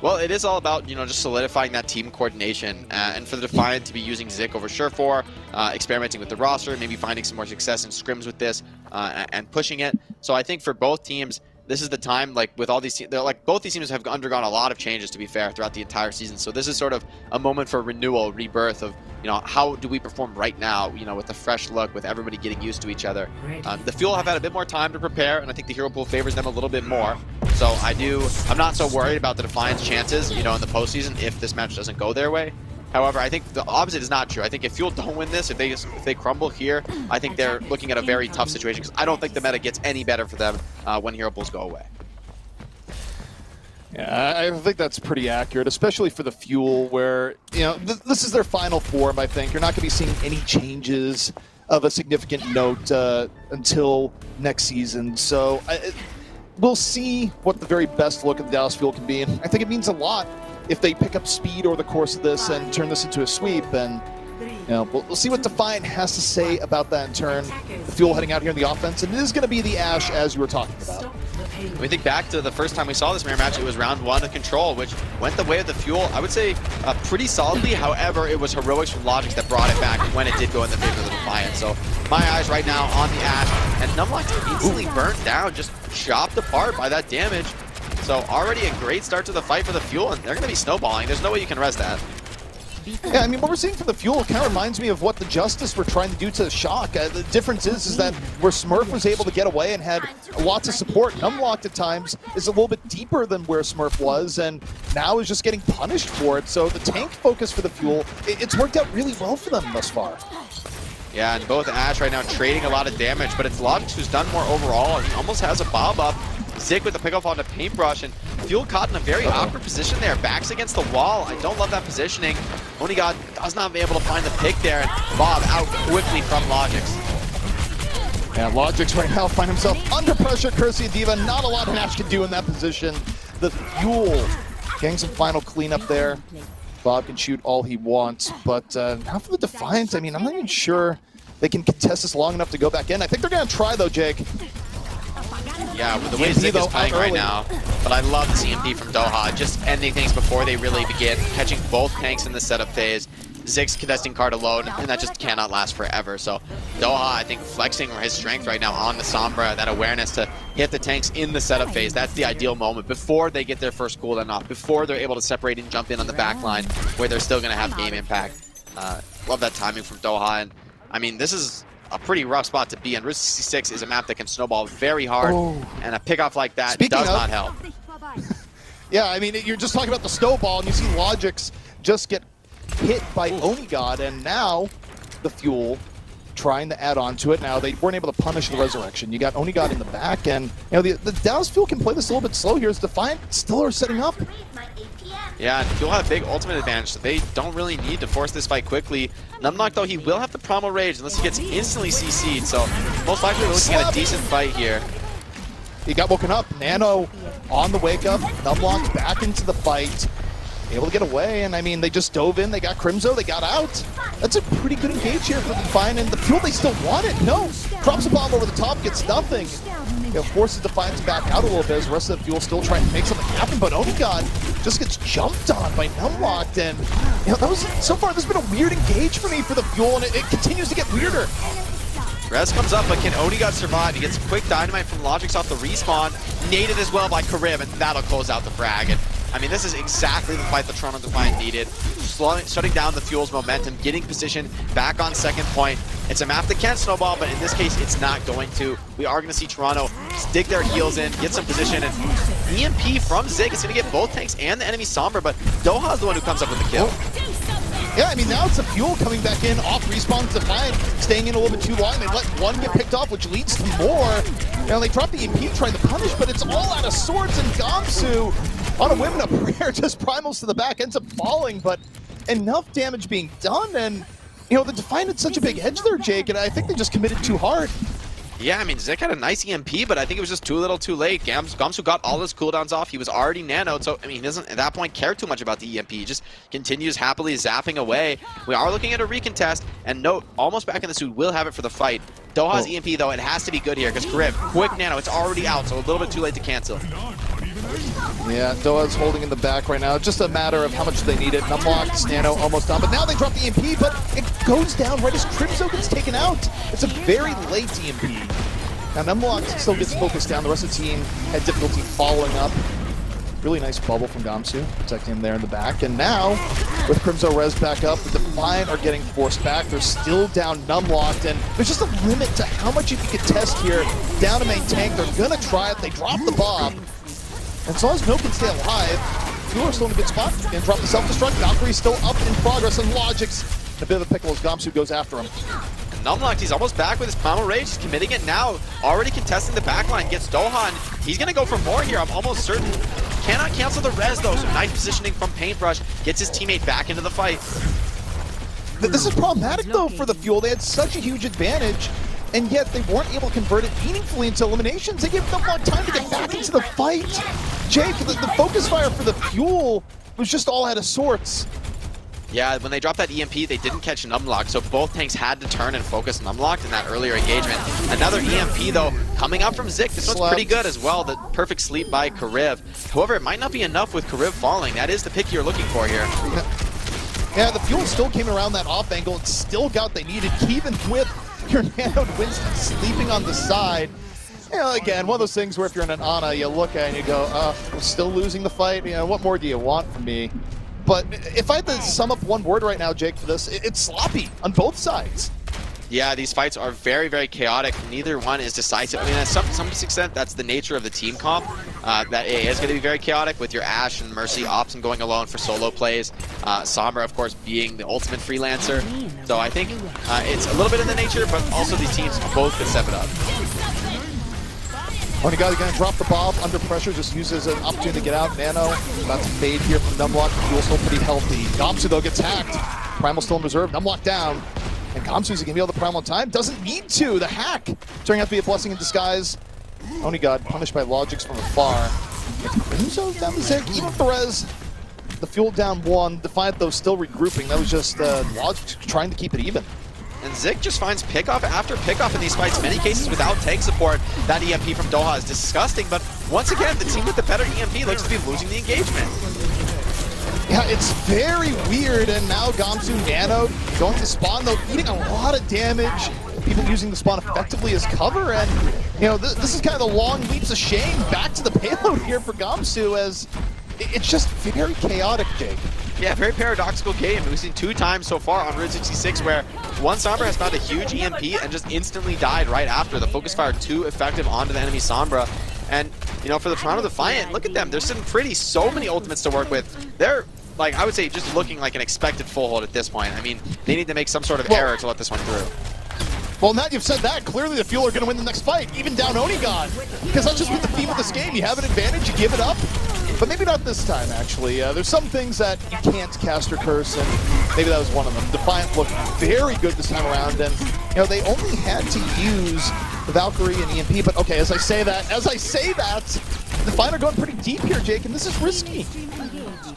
Well, it is all about, just solidifying that team coordination, and for the Defiant to be using Zik over Surefour, experimenting with the roster, maybe finding some more success in scrims with this, and pushing it. So I think for both teams, this is the time, with all these teams, both these teams have undergone a lot of changes, to be fair, throughout the entire season. So this is sort of a moment for renewal, rebirth of, how do we perform right now, with a fresh look, with everybody getting used to each other. The Fuel have had a bit more time to prepare, and I think the hero pool favors them a little bit more. So I'm not so worried about the Defiant's chances, in the postseason if this match doesn't go their way. However, I think the opposite is not true. I think if Fuel don't win this, if they crumble here, I think they're looking at a very tough situation, because I don't think the meta gets any better for them when hero pools go away. Yeah, I think that's pretty accurate, especially for the Fuel, where, this is their final form, I think. You're not going to be seeing any changes of a significant note until next season. So we'll see what the very best look of the Dallas Fuel can be, and I think it means a lot if they pick up speed over the course of this and turn this into a sweep. And we'll see what Defiant has to say about that in turn. The Fuel heading out here in the offense, and it is going to be the Ashe, as you were talking about. When we think back to the first time we saw this mirror match, it was round 1 of Control, which went the way of the Fuel, I would say, pretty solidly. However, it was heroics from Logix that brought it back when it did go in the favor of the Defiant. So my eyes right now on the Ashe, and Numlock instantly burnt down, just chopped apart by that damage. So already a great start to the fight for the Fuel, and they're going to be snowballing. There's no way you can res that. Yeah, I mean, what we're seeing from the Fuel kind of reminds me of what the Justice were trying to do to Shock. The difference is that where Smurf was able to get away and had lots of support, Numlocked at times is a little bit deeper than where Smurf was, and now is just getting punished for it. So the tank focus for the Fuel, it's worked out really well for them thus far. Yeah, and both Ashe right now trading a lot of damage, but it's Logix who's done more overall, and he almost has a Bob up. Zik with the pickoff on the paintbrush, and Fuel caught in a very awkward position there. Backs against the wall. I don't love that positioning. Onigod does not be able to find the pick there, and Bob out quickly from Logix. Yeah, Logix right now find himself under pressure. Cursey and Diva, not a lot Ashe can do in that position. The Fuel getting some final cleanup there. Bob can shoot all he wants, but now for the Defiant, I mean, I'm not even sure they can contest this long enough to go back in. I think they're going to try, though, Jake. Yeah, with the way Zik is playing right now, but I love the CMP from Doha, just ending things before they really begin, catching both tanks in the setup phase. Zig's contesting card alone, and that just cannot last forever. So Doha, I think, flexing his strength right now on the Sombra, that awareness to hit the tanks in the setup phase. That's the ideal moment before they get their first cooldown off, before they're able to separate and jump in on the back line, where they're still going to have game impact. Love that timing from Doha, and I mean, this is a pretty rough spot to be in. Route 66 is a map that can snowball very hard, and a pickoff like that does not help. Yeah, I mean, you're just talking about the snowball, and you see Logix just get hit by Onigod, and now the Fuel trying to add on to it. Now, they weren't able to punish the Resurrection. You got Onigod in the back, and the Dallas Fuel can play this a little bit slow here as Defiant still are setting up. Yeah, and Fuel have a big ultimate advantage, so they don't really need to force this fight quickly. Numlock, though, he will have the Primal Rage unless he gets instantly CC'd, so most likely we're looking at a decent fight here. He got woken up. Nano on the wake up. Numlock back into the fight. Able to get away, and I mean, they just dove in. They got Crimzo. They got out. That's a pretty good engage here for the Defiant, and the Fuel, they still want it. No. Drops a bomb over the top, gets nothing. Forces Defiant to back out a little bit as the rest of the Fuel still trying to make something happen, but Onigod just gets jumped on by Numlocked, and that was, so far, this has been a weird engage for me for the Fuel, and it continues to get weirder. Res comes up, but can Onigod survive? He gets a quick dynamite from Logix off the respawn, naded as well by Karib, and that'll close out the frag. And I mean, this is exactly the fight that Toronto Defiant needed. Shutting down the Fuel's momentum, getting position back on second point. It's a map that can snowball, but in this case, it's not going to. We are going to see Toronto dig their heels in, get some position, and EMP from Zig is going to get both tanks and the enemy Sombra, but Doha's the one who comes up with the kill. Yeah, I mean, now it's the Fuel coming back in off respawn. Defiant staying in a little bit too long. They let one get picked off, which leads to more. They drop the EMP trying to punish, but it's all out of sorts, and Gamsu on a whim and a prayer, just primals to the back, ends up falling, but enough damage being done, and the Defiant had such a big edge there, Jake, and I think they just committed too hard. Yeah, I mean, Zik had a nice EMP, but I think it was just too little too late. Gamsu got all his cooldowns off. He was already nanoed, so, I mean, he doesn't at that point care too much about the EMP. He just continues happily zapping away. We are looking at a recontest, and note, almost back in the suit, will have it for the fight. Doha's EMP, though, it has to be good here, because Karib, quick nano, it's already out, so a little bit too late to cancel. Yeah, Doha's holding in the back right now. Just a matter of how much they need it. Numlocked, Nano almost done, but now they drop the EMP, but it goes down right as Crimzo gets taken out. It's a very late EMP. Now Numlocked still gets focused down. The rest of the team had difficulty following up. Really nice bubble from Gamsu, protecting him there in the back. And now, with Crimzo res back up, the Defiant are getting forced back. They're still down Numlocked, and there's just a limit to how much you can contest here. Down to main tank, they're gonna try it. They drop the bomb. And as long as Milk can stay alive, Fuel are still in a good spot. Gonna drop the self-destruct. Valkyrie's still up in progress, and Logix in a bit of a pickle as Gamsu goes after him. Numlocked, he's almost back with his Primal Rage. He's committing it now. Already contesting the backline. Gets Doha, and he's going to go for more here. I'm almost certain. Cannot cancel the res, though, so nice positioning from Paintbrush. Gets his teammate back into the fight. This is problematic, though, for the Fuel. They had such a huge advantage, and yet they weren't able to convert it meaningfully into eliminations. They gave Numlocked time to get back into the fight. Jake, the focus fire for the Fuel was just all out of sorts. Yeah, when they dropped that EMP, they didn't catch Numlock, so both tanks had to turn and focus Numlocked in that earlier engagement. Another EMP, though, coming up from Zik. This one's pretty good as well. The perfect sleep by Karib. However, it might not be enough with Karib falling. That is the pick you're looking for here. Yeah, the Fuel still came around that off angle and still got what they needed, even with your nanoed Winston sleeping on the side. Again, one of those things where if you're in an Ana, you look at it and you go, we're still losing the fight. What more do you want from me? But if I had to sum up one word right now, Jake, for this, it's sloppy on both sides. Yeah, these fights are very, very chaotic. Neither one is decisive. I mean, to some extent, that's the nature of the team comp. That AA is going to be very chaotic with your Ashe and Mercy opting going alone for solo plays. Sombra, of course, being the ultimate freelancer. So I think it's a little bit in the nature, but also these teams both can step it up. Onigod going to drop the bomb under pressure, just uses an opportunity to get out. Nano about to fade here from Numlock. Fuel still pretty healthy. Gamsu, though, gets hacked. Primal still in reserve. Numlock down. And Gamsu's going to be able to Primal in time. Doesn't need to. The hack turning out to be a blessing in disguise. Onigod punished by Logix from afar. Crimzo down the Zik. Even with the res, the Fuel down one. Defiant, though, still regrouping. That was just Logix trying to keep it even. And Zik just finds pickoff after pickoff in these fights, many cases without tank support. That EMP from Doha is disgusting, but once again, the team with the better EMP looks to be losing the engagement. Yeah, it's very weird, and now Gamsu Nano going to spawn, though, eating a lot of damage. People using the spawn effectively as cover, and, this is kind of the long leaps of shame back to the payload here for Gamsu, as it's just very chaotic, Jake. Yeah, very paradoxical game. We've seen 2 times so far on Route 66 where one Sombra has found a huge EMP and just instantly died right after. The focus fire too effective onto the enemy Sombra. And, for the Toronto Defiant, look at them. They're sitting pretty. So many ultimates to work with. They're like, I would say just looking like an expected full hold at this point. I mean, they need to make some sort of error to let this one through. Well, now you've said that, clearly the Fuel are going to win the next fight, even down Onigon. Because that's just been the theme of this game. You have an advantage, you give it up. But maybe not this time, actually. There's some things that you can't cast or curse, and maybe that was one of them. Defiant looked very good this time around, and they only had to use the Valkyrie and EMP. But okay, as I say that, Defiant are going pretty deep here, Jake, and this is risky.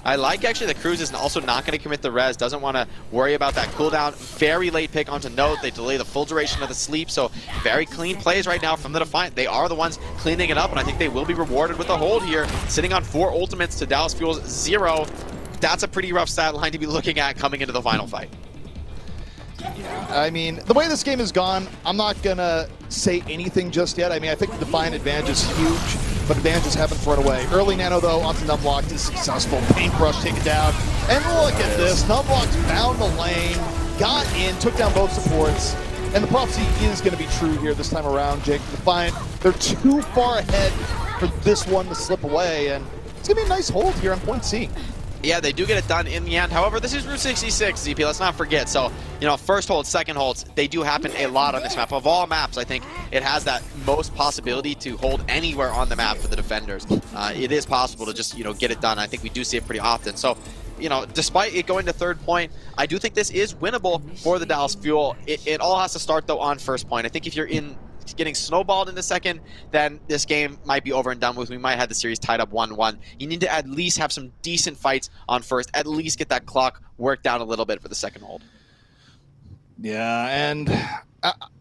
I like actually the Cruz is also not going to commit the res, doesn't want to worry about that cooldown. Very late pick onto Note. They delay the full duration of the sleep, so very clean plays right now from the Defiant. They are the ones cleaning it up, and I think they will be rewarded with a hold here. Sitting on 4 ultimates to Dallas Fuel's 0. That's a pretty rough stat line to be looking at coming into the final fight. I mean, the way this game has gone, I'm not going to say anything just yet. I mean, I think the Defiant advantage is huge, but advantages haven't thrown away. Early Nano, though, onto Numlock is successful. Paintbrush taken down. And look at this. Numlock's found the lane, got in, took down both supports. And the prophecy is going to be true here this time around, Jake. Defiant, they're too far ahead for this one to slip away. And it's going to be a nice hold here on point C. Yeah, they do get it done in the end. However, this is Route 66, ZP. Let's not forget. So, first hold, second holds, they do happen a lot on this map. Of all maps, I think it has that most possibility to hold anywhere on the map for the defenders. It is possible to just, get it done. I think we do see it pretty often. So, despite it going to third point, I do think this is winnable for the Dallas Fuel. It all has to start, though, on first point. I think if you're getting snowballed in the second, then this game might be over and done with. We might have the series tied up 1-1. You need to at least have some decent fights on first, at least get that clock worked down a little bit for the second hold. Yeah, and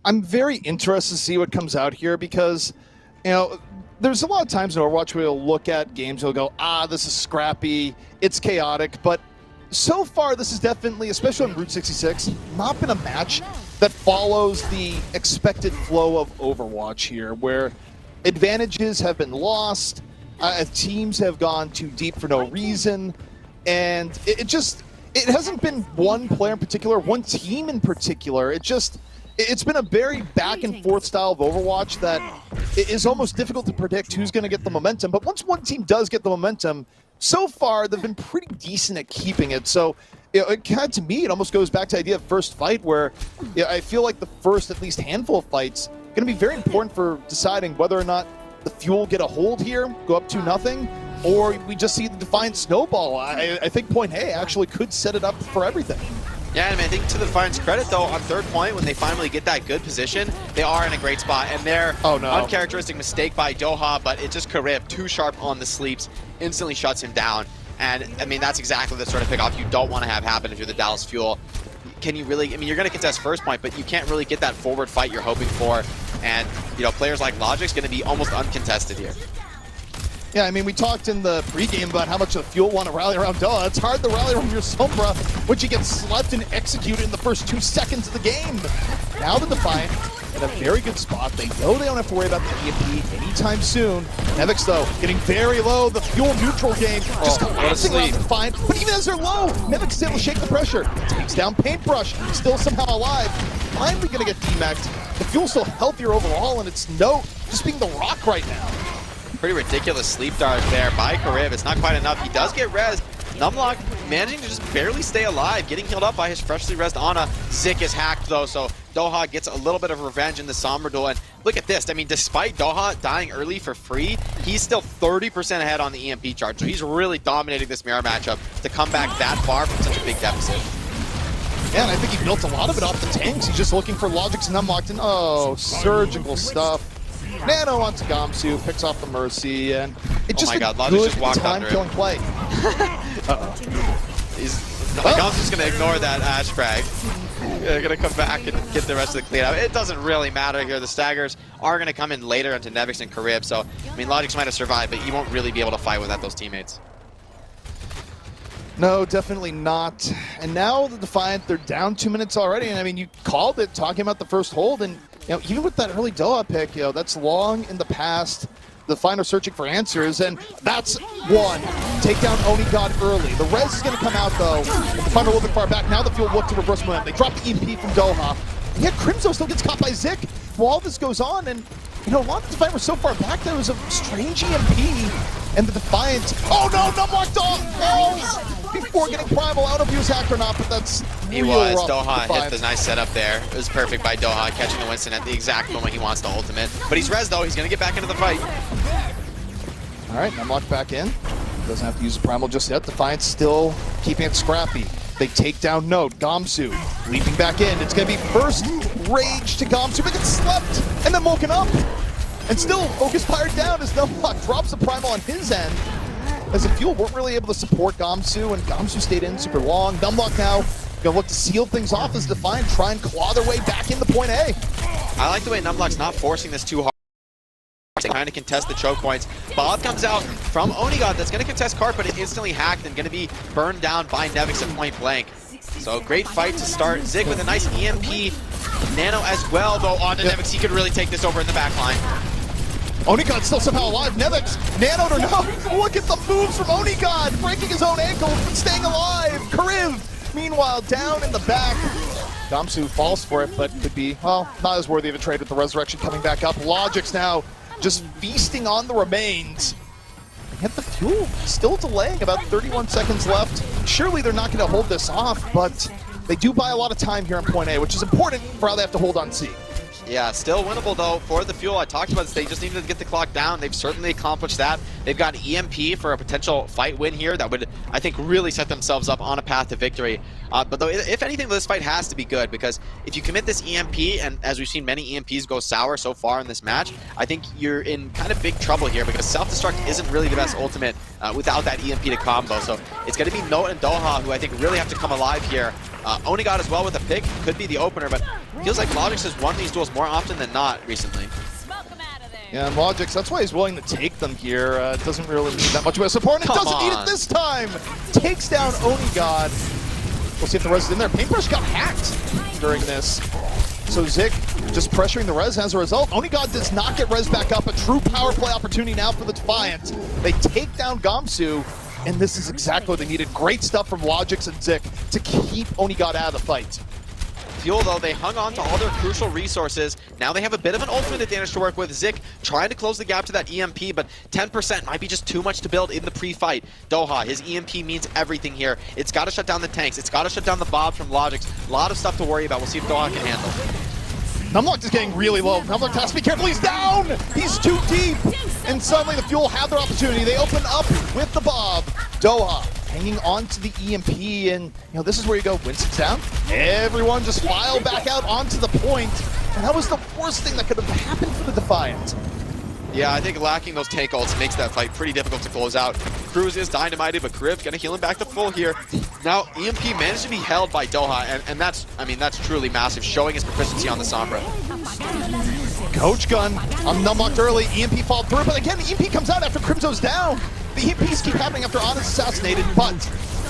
I'm very interested to see what comes out here because, there's a lot of times in Overwatch where you'll look at games and you'll go, this is scrappy, it's chaotic, but so far this is definitely, especially on Route 66, not been a match that follows the expected flow of Overwatch here, where advantages have been lost, teams have gone too deep for no reason, and it hasn't been one player in particular, one team in particular. It's been a very back and forth style of Overwatch that is almost difficult to predict who's going to get the momentum. But once one team does get the momentum, so far they've been pretty decent at keeping it. So to me, it almost goes back to the idea of first fight, where I feel like the first at least handful of fights going to be very important for deciding whether or not the Fuel get a hold here, go up 2-0, or we just see the Defiant snowball. I think point A actually could set it up for everything. Yeah, I think to the Defiant's credit, though, on third point, when they finally get that good position, they are in a great spot. And their uncharacteristic mistake by Doha, but it just Karib, too sharp on the sleeps, instantly shuts him down. And, that's exactly the sort of pick-off you don't want to have happen if you're the Dallas Fuel. Can you really, you're going to contest first point, but you can't really get that forward fight you're hoping for. And, players like Logic's going to be almost uncontested here. Yeah, we talked in the pregame about how much the Fuel want to rally around Doha. It's hard to rally around your Sombra, which you get slept and executed in the first 2 seconds of the game. Now the Defiant in a very good spot. They know they don't have to worry about the EMP anytime soon. Nevix, though, getting very low. The Fuel neutral game just collapsing around the Defiant. But even as they're low, Nevix is able to shake the pressure. Takes down Paintbrush, still somehow alive. Finally going to get DMAC'd. The Fuel's still healthier overall, and it's Note just being the rock right now. Pretty ridiculous sleep dart there by Karib. It's not quite enough. He does get res. Numlock managing to just barely stay alive, getting healed up by his freshly resed Ana. Zik is hacked, though, so Doha gets a little bit of revenge in the Sombra duel. And look at this. Despite Doha dying early for free, he's still 30% ahead on the EMP chart. So he's really dominating this mirror matchup to come back that far from such a big deficit. Yeah, and I think he built a lot of it off the tanks. He's just looking for Logic's and Numlocked, and surgical stuff. Nano onto Gamsu, picks off the Mercy, and it just Logic just walked time-killing play. Gamsu's going to ignore that Ash frag. They're going to come back and get the rest of the clean up. It doesn't really matter here. The staggers are going to come in later into Nevix and Karib, so, Logic's might have survived, but he won't really be able to fight without those teammates. No, definitely not. And now the Defiant, they're down 2 minutes already, and you called it, talking about the first hold, and even with that early Doha pick, that's long in the past. The Defiant are searching for answers, and that's one. Take down Onigon early. The res is going to come out, though. The Defiant are a little bit far back. Now the Fuel look to reverse momentum. They drop the EMP from Doha. And yet Crimzo still gets caught by Zik while all this goes on, and a lot of the Defiant were so far back there was a strange EMP, and the Defiant, oh no, Numlocked off! Oh! before getting Primal. I don't know if he was hacked or not, but that's He real was. rough Doha Defiant. hit the nice setup there. It was perfect by Doha, catching the Winston at the exact moment he wants the ultimate. But he's res though, he's gonna get back into the fight. All right, Numlock back in. Doesn't have to use the Primal just yet. Defiant still keeping it scrappy. They take down Node. Gamsu leaping back in. It's going to be first rage to Gamsu, but gets slept and then woken up. And still focus fired down as Numlock drops the Primal on his end. As the Fuel weren't really able to support Gamsu, and Gamsu stayed in super long. Numlock now going to look to seal things off as Defiant try and claw their way back into point A. I like the way Numlock's not forcing this too hard. Trying to contest the choke points. Bob comes out from Onigod that's going to contest Cart, but it instantly hacked and going to be burned down by Nevix at point blank. So great fight to start. Zig with a nice EMP. Nano as well, though, onto Nevix. He could really take this over in the back line. Onigod still somehow alive. Nevix, nanoed or no. Look at the moves from Onigod, breaking his own ankle, but staying alive. Kariv, meanwhile, down in the back. Gamsu falls for it, but could be, well, not as worthy of a trade with the Resurrection coming back up. Logic's now just feasting on the remains. Yet the Fuel still delaying, about 31 seconds left. Surely they're not going to hold this off, but they do buy a lot of time here in point A, which is important for how they have to hold on C. Yeah, still winnable though for the Fuel. I talked about this. They just needed to get the clock down. They've certainly accomplished that. They've got an EMP for a potential fight win here that would, I think, really set themselves up on a path to victory. But though, if anything, this fight has to be good, because if you commit this EMP, and as we've seen many EMPs go sour so far in this match, I think you're in kind of big trouble here, because self-destruct isn't really the best ultimate without that EMP to combo. So it's going to be Note and Doha who I think really have to come alive here. Onigod as well with a pick could be the opener, but feels like Logix has won these duels more often than not recently. Yeah, and Logix, that's why he's willing to take them here. It doesn't really need that much of a support, and it doesn't need it this time! Takes down Onigod. We'll see if the res is in there. Paintbrush got hacked during this. So Zik just pressuring the res as a result. Onigod does not get res back up. A true power play opportunity now for the Defiant. They take down Gamsu, and this is exactly what they needed. Great stuff from Logix and Zik to keep Onigod out of the fight. Fuel, though, they hung on to all their crucial resources. Now they have a bit of an ultimate advantage to work with. Zik trying to close the gap to that EMP, but 10% might be just too much to build in the pre-fight. Doha, his EMP means everything here. It's got to shut down the tanks. It's got to shut down the Bobs from Logix. A lot of stuff to worry about. We'll see if Doha can handle. Numlock is getting really low. Numlock has to be careful. He's down! He's too deep! And suddenly the Fuel have their opportunity. They open up with the Bob. Doha hanging on to the EMP, and this is where you go. Winston's down. Everyone just file back out onto the point. And that was the worst thing that could have happened for the Defiant. Yeah, I think lacking those tank ults makes that fight pretty difficult to close out. Cruz is dynamited, but Kariv gonna heal him back to full here. Now, EMP managed to be held by Doha, and that's truly massive, showing his proficiency on the Sombra. Coach Gun on Numlocked early. EMP fall through, but again, the EMP comes out after Crimzo's down. The EMPs keep happening after Ana's assassinated, but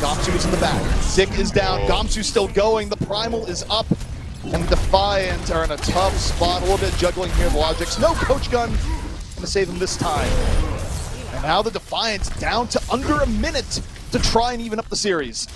Gamsu is in the back. Zik is down. Gamsu's still going. The Primal is up. And the Defiant are in a tough spot. A little bit juggling here, the Logix. No Coach Gun to save him this time. And now the Defiant's down to under a minute to try and even up the series.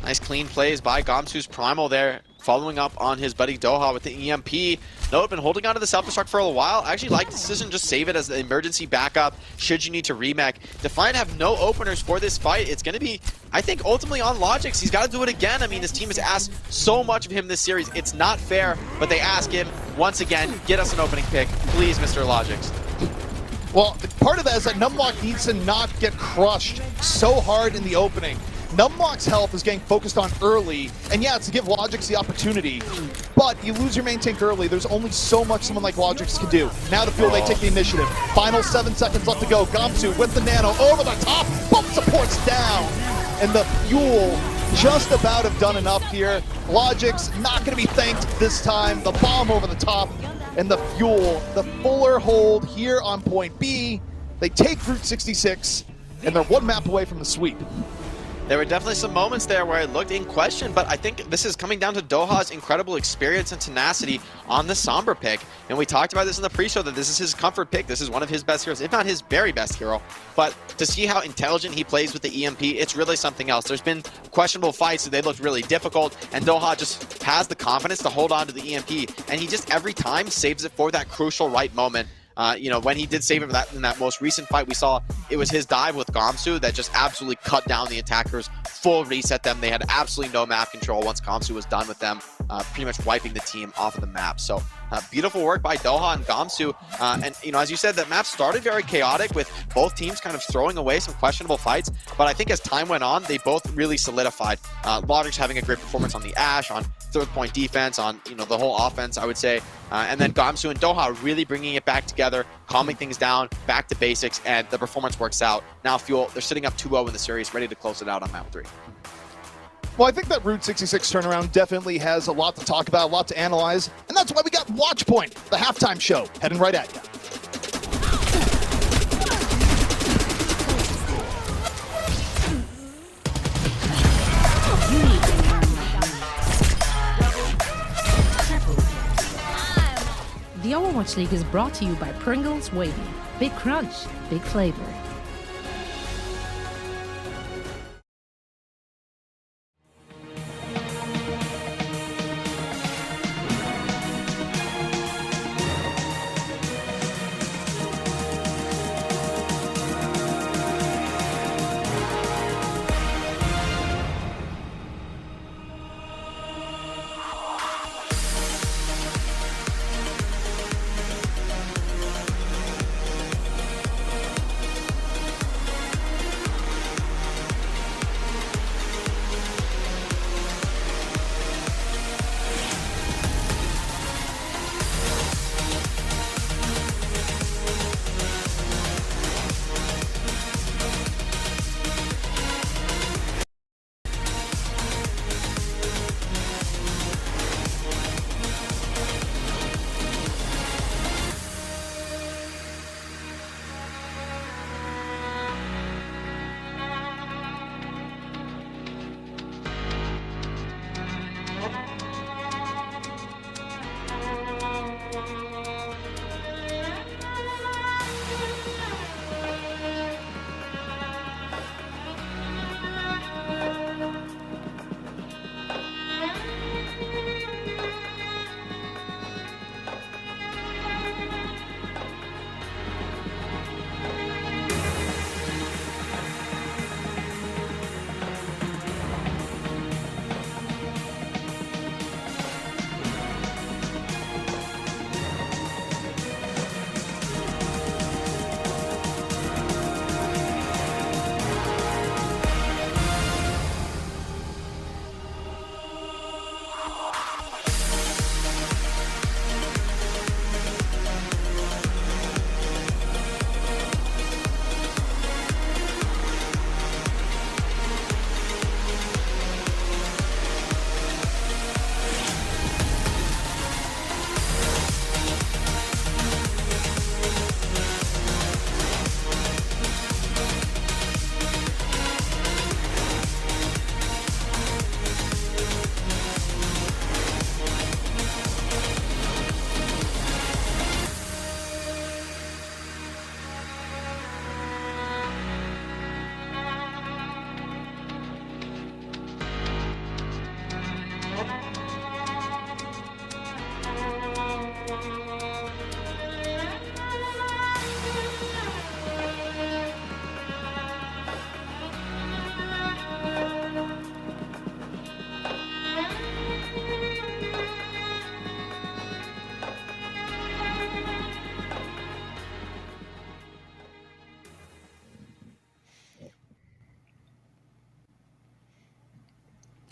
Nice clean plays by Gamsu's Primal there, following up on his buddy Doha with the EMP. Note, been holding on to the self-destruct for a while. I actually like this decision, just save it as the emergency backup should you need to remech. Defiant have no openers for this fight. It's going to be, I think, ultimately on Logix. He's got to do it again. I mean, this team has asked so much of him this series. It's not fair, but they ask him, once again, get us an opening pick. Please, Mr. Logix. Well, part of that is that Numlock needs to not get crushed so hard in the opening. Numlock's health is getting focused on early, and yeah, it's to give Logix the opportunity, but you lose your main tank early. There's only so much someone like Logix can do. Now the Fuel, they take the initiative. Final 7 seconds left to go. Gamsu with the Nano over the top, both supports down, and the Fuel just about have done enough here. Logix not going to be thanked this time. The bomb over the top, and the Fuel, the fuller hold here on point B. They take Route 66, and they're one map away from the sweep. There were definitely some moments there where it looked in question, but I think this is coming down to Doha's incredible experience and tenacity on the Sombra pick. And we talked about this in the pre-show that this is his comfort pick. This is one of his best heroes, if not his very best hero. But to see how intelligent he plays with the EMP, it's really something else. There's been questionable fights that they looked really difficult, and Doha just has the confidence to hold on to the EMP. And he just every time saves it for that crucial right moment. When he did save it in that most recent fight, we saw it was his dive with Gamsu that just absolutely cut down the attackers, full reset them. They had absolutely no map control once Gamsu was done with them, pretty much wiping the team off of the map. So beautiful work by Doha and Gamsu. And as you said, that map started very chaotic with both teams kind of throwing away some questionable fights. But I think as time went on, they both really solidified. Logic's having a great performance on the Ashe, on third point defense, on the whole offense, I would say. And then Gamsu and Doha really bringing it back together, calming things down, back to basics, and the performance works out. Now Fuel, they're sitting up 2-0 in the series, ready to close it out on map 3. Well, I think that Route 66 turnaround definitely has a lot to talk about, a lot to analyze, and that's why we got Watch Point, the halftime show, heading right at you. The Overwatch League is brought to you by Pringles Wavy. Big crunch, big flavor.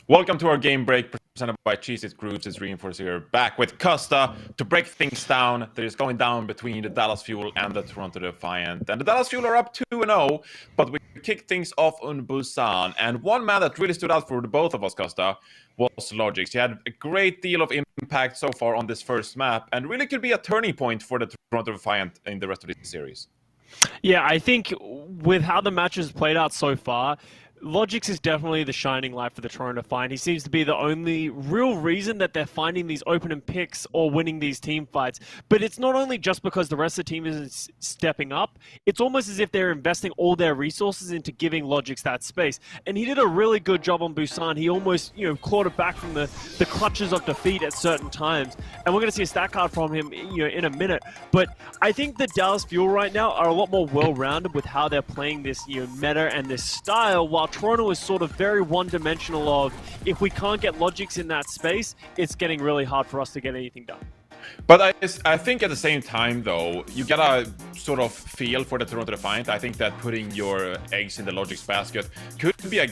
Welcome to our game break presented by Cheez-It Groups. It's Reinforce here, back with Costa to break things down that is going down between the Dallas Fuel and the Toronto Defiant. And the Dallas Fuel are up 2-0, but we kicked things off on Busan. And one man that really stood out for the both of us, Costa, was Logix. He had a great deal of impact so far on this first map, and really could be a turning point for the Toronto Defiant in the rest of this series. Yeah, I think with how the matches played out so far, Logix is definitely the shining light for the Toronto Defiant. He seems to be the only real reason that they're finding these opening picks or winning these team fights. But it's not only just because the rest of the team isn't stepping up. It's almost as if they're investing all their resources into giving Logix that space. And he did a really good job on Busan. He almost, clawed it back from the clutches of defeat at certain times. And we're going to see a stat card from him, in a minute. But I think the Dallas Fuel right now are a lot more well-rounded with how they're playing this, meta and this style, while Toronto is sort of very one-dimensional of, if we can't get Logix in that space, it's getting really hard for us to get anything done. But I think at the same time, though, you gotta sort of feel for the Toronto Defiant. I think that putting your eggs in the Logix basket could be a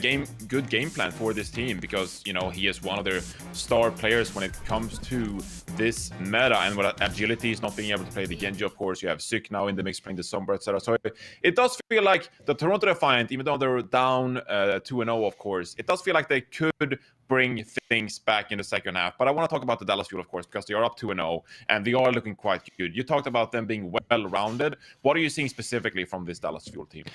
good game plan for this team, because, he is one of their star players when it comes to this meta, and with agility is not being able to play the Genji, of course. You have Syk now in the mix playing the Sombra, etc. So it does feel like the Toronto Defiant, even though they're down 2-0, of course, it does feel like they could bring things back in the second half. But I want to talk about the Dallas Fuel, of course, because they are up 2-0 and they are looking quite good. You talked about them being well-rounded. What are you seeing specifically from this Dallas Fuel team?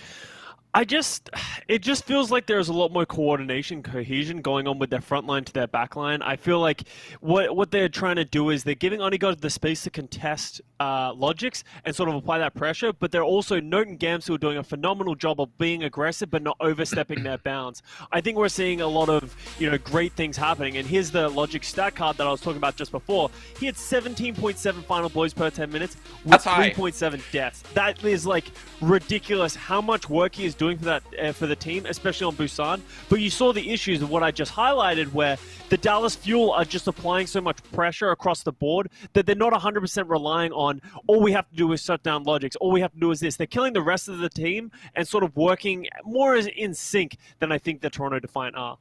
It just feels like there's a lot more coordination, cohesion going on with their front line to their back line. I feel like what they're trying to do is they're giving Onigod the space to contest Logix and sort of apply that pressure, but they're also Note and Gams who are doing a phenomenal job of being aggressive but not overstepping their bounds. I think we're seeing a lot of, great things happening. And here's the Logix stat card that I was talking about just before. He had 17.7 final blows per 10 minutes with 3.7 deaths. That is like ridiculous how much work he is doing for that for the team, especially on Busan. But you saw the issues of what I just highlighted, where the Dallas Fuel are just applying so much pressure across the board that they're not 100% relying on, all we have to do is shut down Logix, all we have to do is this. They're killing the rest of the team and sort of working more in sync than I think the Toronto Defiant are.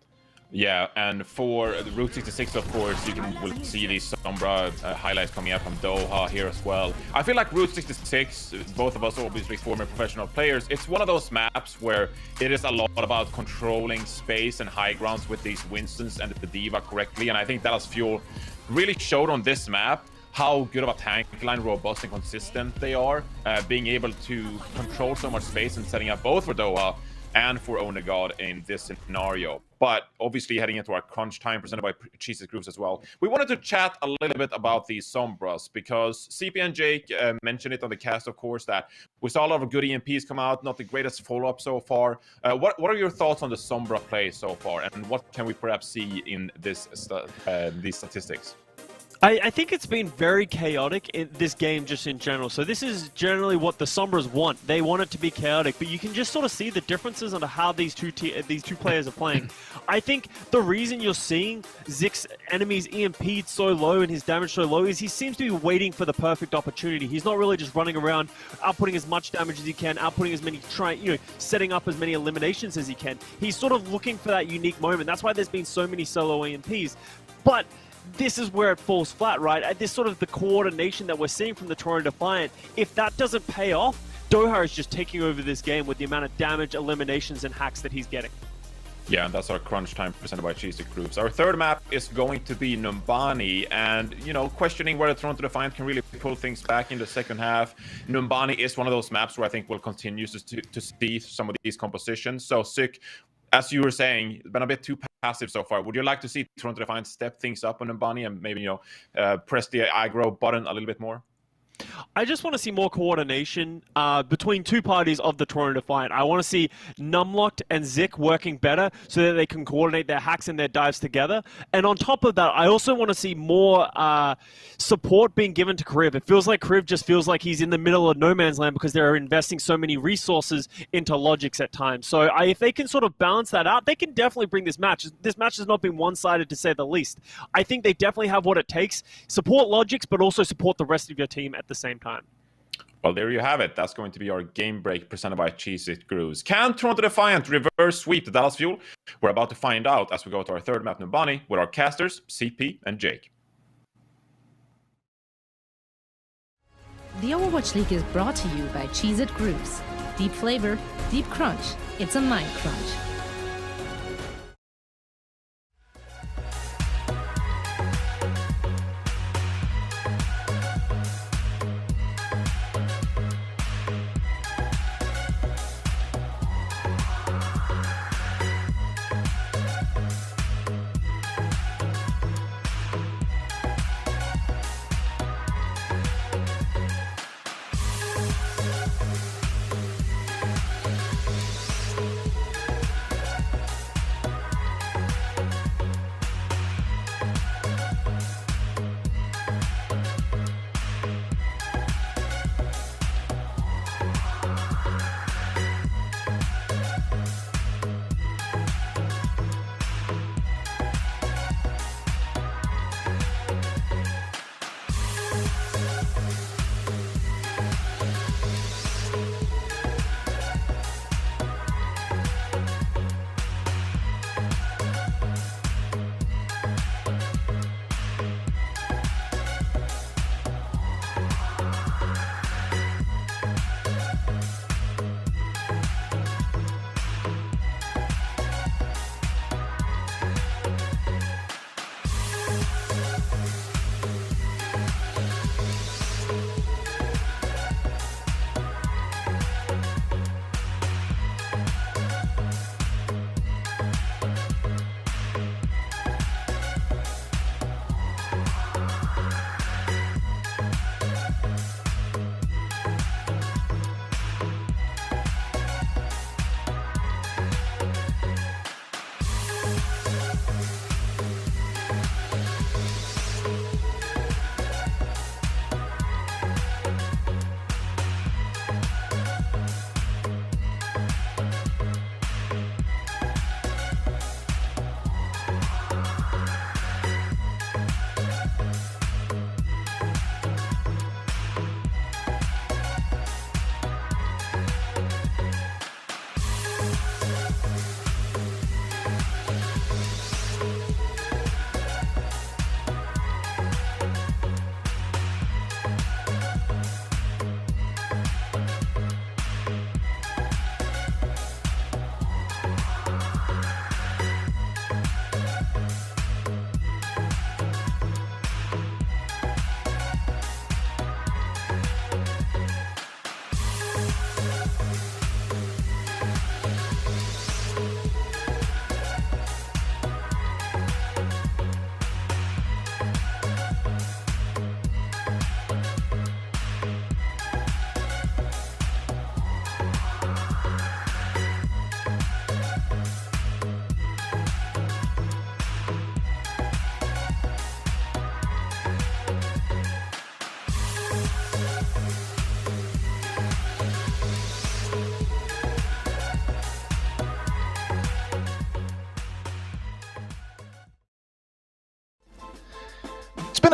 Yeah, and for the Route 66, of course, will see these Sombra highlights coming out from Doha here as well. I feel like Route 66, both of us obviously former professional players, it's one of those maps where it is a lot about controlling space and high grounds with these Winstons and the D.Va correctly. And I think Dallas Fuel really showed on this map how good of a tank line, robust and consistent they are, being able to control so much space and setting up both for Doha and for Onigod in this scenario. But obviously heading into our crunch time presented by Cheese's Groups as well, we wanted to chat a little bit about these Sombras, because CP and Jake mentioned it on the cast, of course, that we saw a lot of good EMPs come out, not the greatest follow-up so far. What are your thoughts on the Sombra play so far, and what can we perhaps see in these statistics? I think it's been very chaotic in this game just in general. So this is generally what the Sombras want. They want it to be chaotic, but you can just sort of see the differences on how these two players are playing. I think the reason you're seeing Zik's enemies EMP'd so low and his damage so low is he seems to be waiting for the perfect opportunity. He's not really just running around outputting as much damage as he can, outputting as many, setting up as many eliminations as he can. He's sort of looking for that unique moment. That's why there's been so many solo EMPs. But this is where it falls flat, right? This sort of the coordination that we're seeing from the Toronto Defiant, if that doesn't pay off, Doha is just taking over this game with the amount of damage, eliminations, and hacks that he's getting. Yeah, and that's our crunch time presented by Cheesy Groups. Our third map is going to be Numbani, and, questioning where the Toronto Defiant can really pull things back in the second half. Numbani is one of those maps where I think we'll continue to see some of these compositions. So, Syk, as you were saying, it's been a bit too passive so far. Would you like to see Toronto Defiant step things up on Numbani and maybe, press the aggro button a little bit more? I just want to see more coordination between two parties of the Toronto Defiant. I want to see Numlocked and Zik working better so that they can coordinate their hacks and their dives together. And on top of that, I also want to see more support being given to Kriv. It feels like Kriv just feels like he's in the middle of no man's land because they're investing so many resources into Logix at times. So if they can sort of balance that out, they can definitely bring this match. This match has not been one-sided, to say the least. I think they definitely have what it takes. Support Logix, but also support the rest of your team at the same time. Well, there you have it. That's going to be our game break presented by Cheese It Grooves. Can Toronto Defiant reverse sweep the Dallas Fuel? We're about to find out as we go to our third map, Numbani, with our casters, CP and Jake. The Overwatch League is brought to you by Cheese It Grooves. Deep flavor, deep crunch. It's a mind crunch.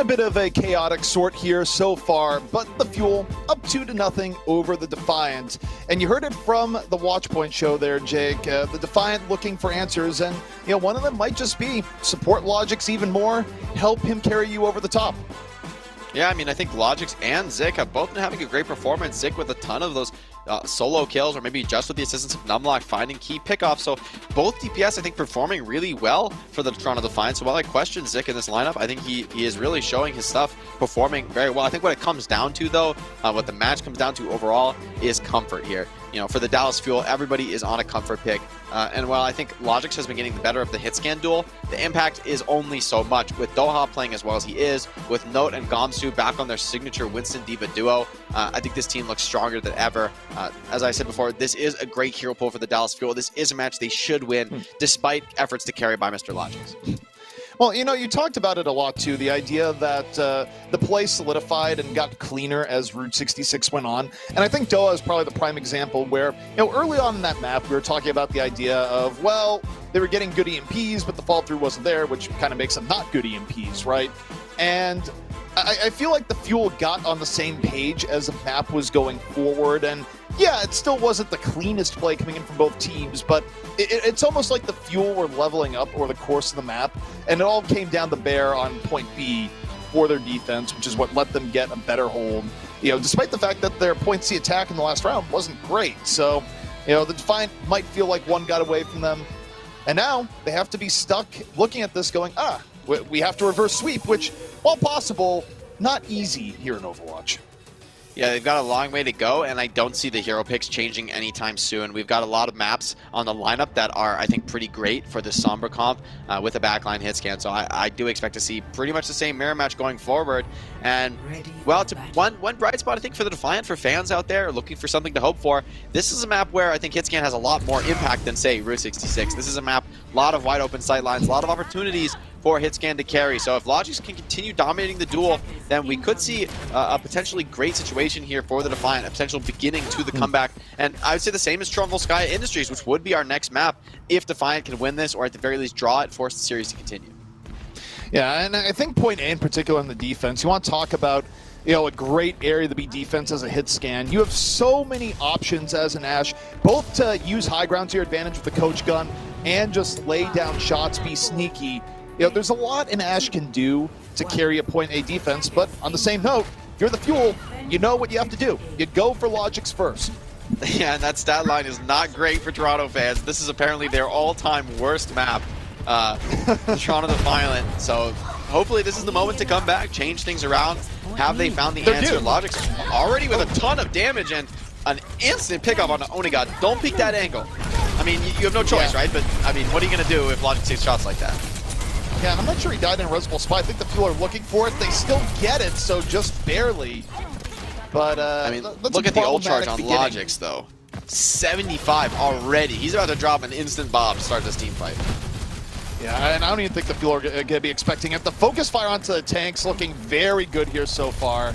a bit of a chaotic sort here so far, but the Fuel up 2-0 over the Defiant. And you heard it from the Watchpoint show there, Jake. The Defiant looking for answers, and one of them might just be support Logix even more, help him carry you over the top. Yeah, I mean, I think Logix and Zik have both been having a great performance. Zik with a ton of those solo kills, or maybe just with the assistance of Numlock finding key pickoffs. So both DPS, I think, performing really well for the Toronto Defiant. So while I question Zik in this lineup, I think he is really showing his stuff, performing very well. I think what it comes down to, though, what the match comes down to overall is comfort here. For the Dallas Fuel, everybody is on a comfort pick. And while I think Logix has been getting the better of the hit scan duel, the impact is only so much. With Doha playing as well as he is, with Note and Gamsu back on their signature Winston D.Va duo, I think this team looks stronger than ever. As I said before, this is a great hero pool for the Dallas Fuel. This is a match they should win, despite efforts to carry by Mr. Logix. Well, you talked about it a lot, too, the idea that the play solidified and got cleaner as Route 66 went on. And I think Doha is probably the prime example where, early on in that map, we were talking about the idea of, well, they were getting good EMPs, but the fall-through wasn't there, which kind of makes them not good EMPs, right? And I feel like the Fuel got on the same page as the map was going forward, and yeah, it still wasn't the cleanest play coming in from both teams, but it's almost like the Fuel were leveling up over the course of the map, and it all came down to bear on point B for their defense, which is what let them get a better hold, despite the fact that their point C attack in the last round wasn't great. So, the Defiant might feel like one got away from them, and now they have to be stuck looking at this going, we have to reverse sweep, which, while possible, not easy here in Overwatch. Yeah, they've got a long way to go, and I don't see the hero picks changing anytime soon. We've got a lot of maps on the lineup that are, I think, pretty great for the Sombra comp with a backline hit scan. So I do expect to see pretty much the same mirror match going forward. And, well, one bright spot, I think, for the Defiant, for fans out there looking for something to hope for, this is a map where I think hit scan has a lot more impact than, say, Route 66. This is a map, a lot of wide open sight lines, a lot of opportunities for Hitscan to carry. So if Logix can continue dominating the duel, then we could see a potentially great situation here for the Defiant, a potential beginning to the comeback. And I would say the same is true on Volskaya Industries, which would be our next map if Defiant can win this, or at the very least draw it, force the series to continue. Yeah, and I think point A in particular in the defense, you want to talk about a great area to be defense as a hit scan. You have so many options as an Ashe, both to use high ground to your advantage with the coach gun and just lay down shots, be sneaky. There's a lot an Ashe can do to carry a point A defense, but on the same note, if you're the Fuel, you know what you have to do. You go for Logix first. Yeah, and that stat line is not great for Toronto fans. This is apparently their all-time worst map, the Toronto Defiant. So hopefully this is the moment to come back, change things around. Have they found the answer? Logix already with a ton of damage and an instant pickup on Onigod. Don't peek that angle. I mean, you have no choice, right? But, I mean, what are you going to do if Logix takes shots like that? Yeah, I'm not sure he died in a reservoir spot. I think the Fuel are looking for it. They still get it, so just barely. But, I mean, look at the ult charge on Logix, though. 75 already. He's about to drop an instant bomb to start this team fight. Yeah, and I don't even think the Fuel are going to be expecting it. The focus fire onto the tanks looking very good here so far.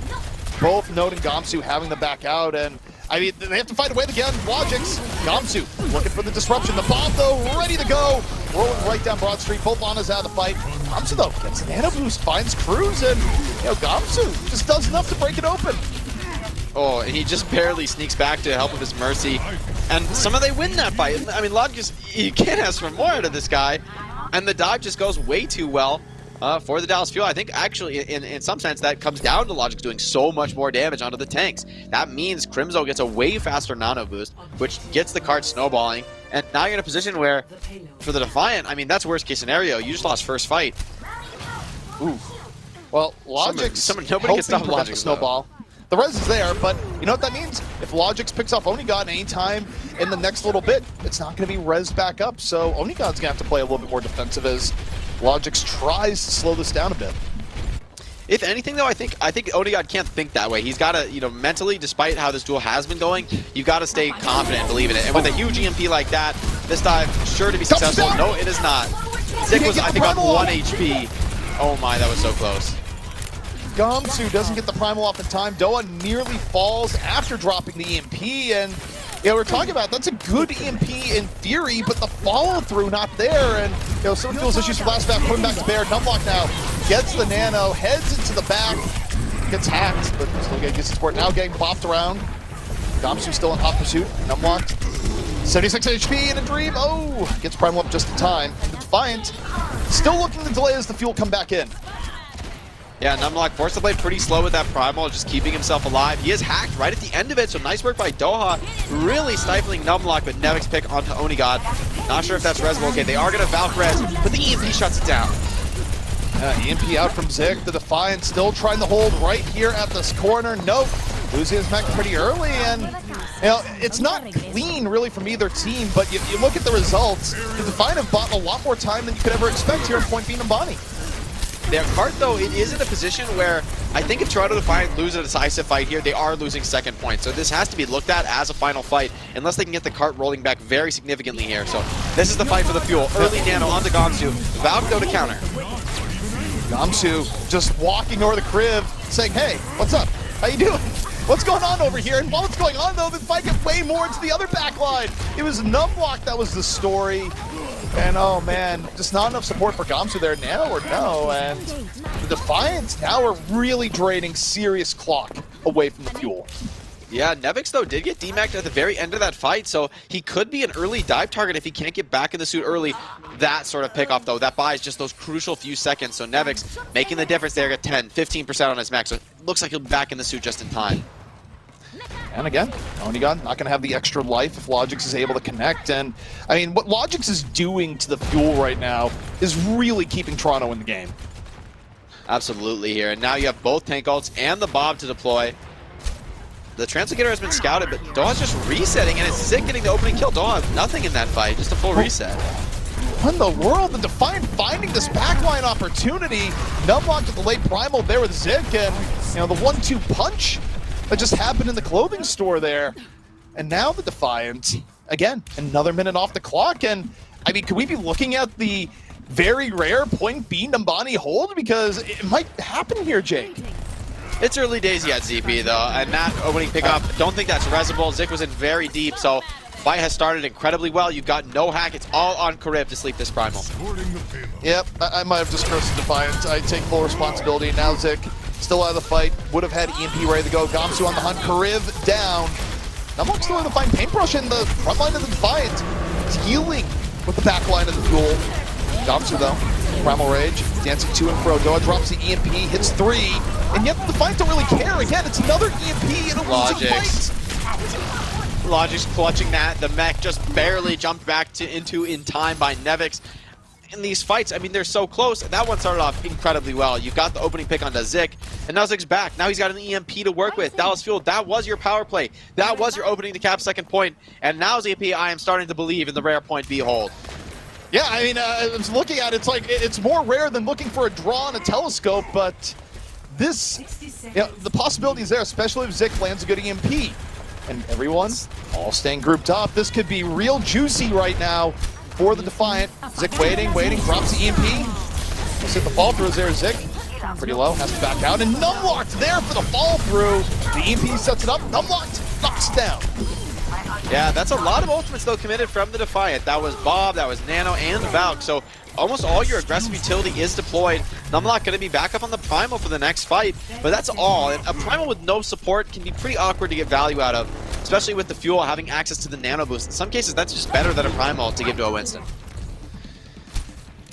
Both Note and Gamsu having the back out, and I mean, they have to fight away again. Logix, Gamsu looking for the disruption. The bomb, though, ready to go. Rolling right down Broad Street. Both Lana's out of the fight. Gamsu, though, gets an nano boost, finds Cruz, and, Gamsu just does enough to break it open. Oh, and he just barely sneaks back to help with his Mercy. And somehow they win that fight. I mean, Logix, you can't ask for more out of this guy. And the dive just goes way too well for the Dallas Fuel. I think actually, in some sense, that comes down to Logix doing so much more damage onto the tanks. That means Crimzo gets a way faster nano boost, which gets the card snowballing. And now you're in a position where, for the Defiant, I mean, that's worst case scenario. You just lost first fight. Ooh. Well, Logix, nobody can stop Logix, the snowball. The res is there, but you know what that means? If Logix picks off Onigod anytime in the next little bit, it's not going to be rezzed back up. So Onigod's going to have to play a little bit more defensive as Logix tries to slow this down a bit. If anything, though, I think Onigod can't think that way. He's got to, mentally, despite how this duel has been going, you've got to stay confident and believe in it. And with a huge EMP like that, this dive sure to be successful. No, it is not. Zik was, I think, on 1 HP. Oh my, that was so close. Gamsu doesn't get the primal off in time. Doha nearly falls after dropping the EMP, and Yeah, we're talking about that's a good EMP in theory, but the follow-through not there, and someone feels issues from last back, putting back to bear. Numlock now gets the nano, heads into the back, gets hacked, but still getting support. Now getting bopped around. Gamsu still in hot pursuit. Numlock, 76 HP in a dream. Oh, gets Primal up just in time. And the Defiant still looking to delay as the fuel come back in. Yeah, Numlock forced to play pretty slow with that Primal, just keeping himself alive. He is hacked right at the end of it, so nice work by Doha, really stifling Numlock, but Nevic's pick onto Onigod. Not sure if that's resable. Okay, they are going to Valk res, but the EMP shuts it down. EMP out from Zik. The Defiant still trying to hold right here at this corner. Nope. Losing his mech pretty early, and it's not clean really from either team, but you look at the results, the Defiant have bought a lot more time than you could ever expect here in Point B Nambani. Their cart, though, it is in a position where I think if Toronto Defiant lose a decisive fight here, they are losing second point. So this has to be looked at as a final fight, unless they can get the cart rolling back very significantly here. So this is the fight for the fuel. Early nano onto Gamsu. Valk though to counter. Gamsu just walking over the crib, saying, hey, what's up? How you doing? What's going on over here? And while it's going on, though, the fight gets way more into the other back line. It was Numlock that was the story. And oh man, just not enough support for Gamsu there now or no. And the Defiants now are really draining serious clock away from the fuel. Yeah, Nevix, though, did get demacked at the very end of that fight, so he could be an early dive target if he can't get back in the suit early. That sort of pickoff, though, that buys just those crucial few seconds. So Nevix making the difference there at 10, 15% on his max. So it looks like he'll be back in the suit just in time. And again, Onigod not going to have the extra life if Logix is able to connect. And I mean, what Logix is doing to the fuel right now is really keeping Toronto in the game. Absolutely here. And now you have both tank ults and the Bob to deploy. The Translocator has been scouted, but Doha's just resetting, and it's Zik getting the opening kill. Doha nothing in that fight, just a full reset. What in the world? The Defiant finding this backline opportunity. Numlock with the late Primal there with Zik, and the 1-2 punch that just happened in the clothing store there. And now the Defiant, again, another minute off the clock. And I mean, could we be looking at the very rare Point B Nambani hold? Because it might happen here, Jake. It's early days yet, ZP, though, and that opening pickup, don't think that's resible. Zik was in very deep, so fight has started incredibly well. You've got no hack. It's all on Karib to sleep this Primal. Yep, I might have just cursed the Defiant. I take full responsibility. Now Zik still out of the fight. Would have had EMP ready to go. Gamsu on the hunt. Karib down. Numlock still able to find Paintbrush in the front line of the Defiant. It's healing with the back line of the fuel. Gamsu, though. Primal Rage, dancing to and fro. Doha drops the EMP, hits 3, and yet the Defiant don't really care. Again, it's another EMP in a losing fight. Logic's clutching that. The mech just barely jumped back into in time by Nevix. In these fights, I mean, they're so close. That one started off incredibly well. You got the opening pick onto Zik, and now Zik's back. Now he's got an EMP to work with. Dallas Fuel, that was your power play. That was your opening to cap second point. And now ZP, I am starting to believe in the rare Point B hold. Yeah, I mean, I was looking at it, it's like, it's more rare than looking for a draw on a telescope, but this, the possibility is there, especially if Zik lands a good EMP. And everyone's all staying grouped up. This could be real juicy right now for the Defiant. Zik waiting, drops the EMP. Let's hit the fall through there, Zik. Pretty low, has to back out, and Numlocked there for the fall through. The EMP sets it up, Numlocked knocks down. Yeah, that's a lot of ultimates, though, committed from the Defiant. That was Bob, that was Nano, and Valk. So almost all your aggressive utility is deployed. Numlock going to be back up on the Primal for the next fight, but that's all. And a Primal with no support can be pretty awkward to get value out of, especially with the fuel having access to the Nano boost. In some cases, that's just better than a Primal to give to a Winston.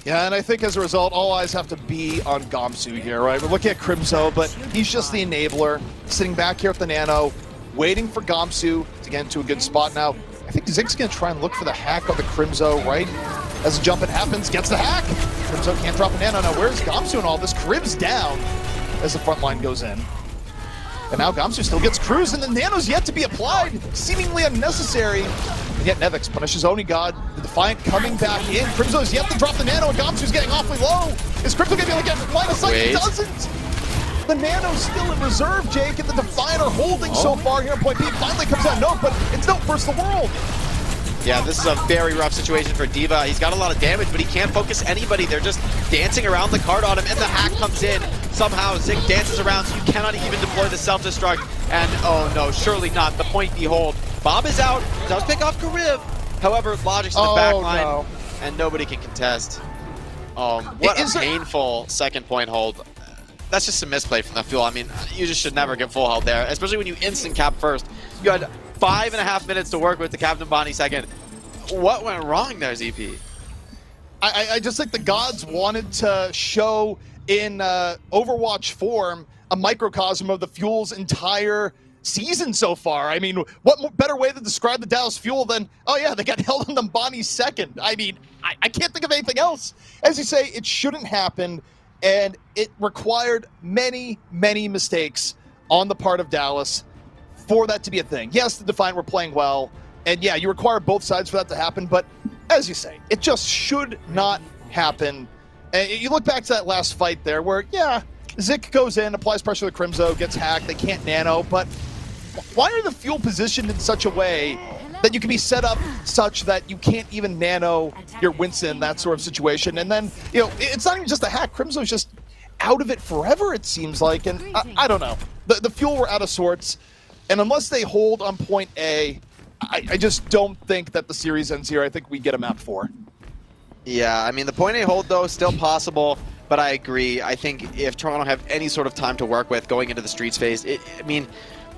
Yeah, and I think as a result, all eyes have to be on Gamsu here, right? We're looking at Crimzo, but he's just the enabler, sitting back here with the Nano, waiting for Gamsu to get into a good spot now. I think Zig's going to try and look for the hack on the Crimzo, right? As the jump it happens, gets the hack. Crimzo can't drop a Nano. Now, where's Gamsu and all this? Crib's down as the front line goes in. And now Gamsu still gets cruised, and the Nano's yet to be applied. Seemingly unnecessary. And yet Nevix punishes Onigod. The Defiant coming back in. Crimzo's yet to drop the Nano, and Gamsu's getting awfully low. Is Crimzo going to be able to get line of sight? He doesn't! The Nano's still in reserve, Jake, and the Defiant are holding so far here in Point B. Finally comes out Note, but it's Note versus the world. Yeah, this is a very rough situation for D.Va. He's got a lot of damage, but he can't focus anybody. They're just dancing around the card on him, and the hack comes in. Somehow, Zik dances around, so you cannot even deploy the self-destruct. And, oh no, surely not. The point behold. Bob is out, does pick off Kariv. However, Logic's in the back line, and nobody can contest. What a painful second point hold. That's just a misplay from the Fuel. I mean, you just should never get full health there, especially when you instant cap first. You had 5.5 minutes to work with to Captain Bonnie second. What went wrong there, ZP? I just think the gods wanted to show in Overwatch form a microcosm of the Fuel's entire season so far. I mean, what better way to describe the Dallas Fuel than, oh yeah, they got held on the Bonnie second. I mean, I can't think of anything else. As you say, it shouldn't happen, and it required many, many mistakes on the part of Dallas for that to be a thing. Yes, the Defiant were playing well, and yeah, you require both sides for that to happen, but as you say, it just should not happen. And you look back to that last fight there where, yeah, Zik goes in, applies pressure to Crimzo, gets hacked, they can't nano, but why are the Fuel positioned in such a way that you can be set up such that you can't even nano your Winston, that sort of situation? And then, you know, it's not even just a hack. Crimzo's just out of it forever, it seems like, and I don't know. The Fuel were out of sorts. And unless they hold on point A, I just don't think that the series ends here. I think we get a map 4. Yeah, I mean, the point A hold, though, still possible, but I agree. I think if Toronto have any sort of time to work with going into the Streets phase, I mean,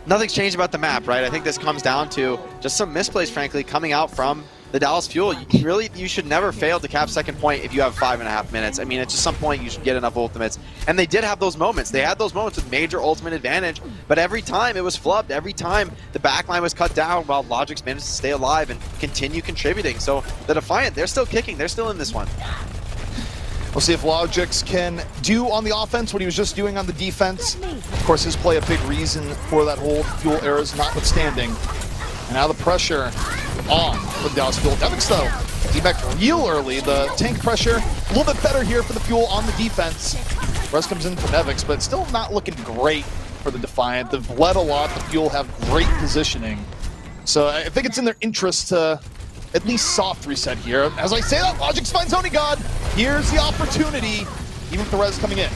nothing's changed about the map, right? I think this comes down to just some misplays, frankly, coming out from the Dallas Fuel. You should never fail to cap second point if you have 5.5 minutes. I mean, at just some point you should get enough ultimates. And they did have those moments. They had those moments with major ultimate advantage, but every time it was flubbed. Every time the backline was cut down while Logic's managed to stay alive and continue contributing. So the Defiant, they're still kicking. They're still in this one. We'll see if Logix can do on the offense what he was just doing on the defense. Of course, his play a big reason for that whole Fuel errors notwithstanding. And now the pressure on for the Dallas Fuel. Nevix, though, he back real early. The tank pressure a little bit better here for the Fuel on the defense. Rest comes in for Nevix, but still not looking great for the Defiant. They've led a lot. The Fuel have great positioning. So I think it's in their interest to at least soft reset here. As I say that, Logix finds Onigod. Here's the opportunity, even with the res coming in.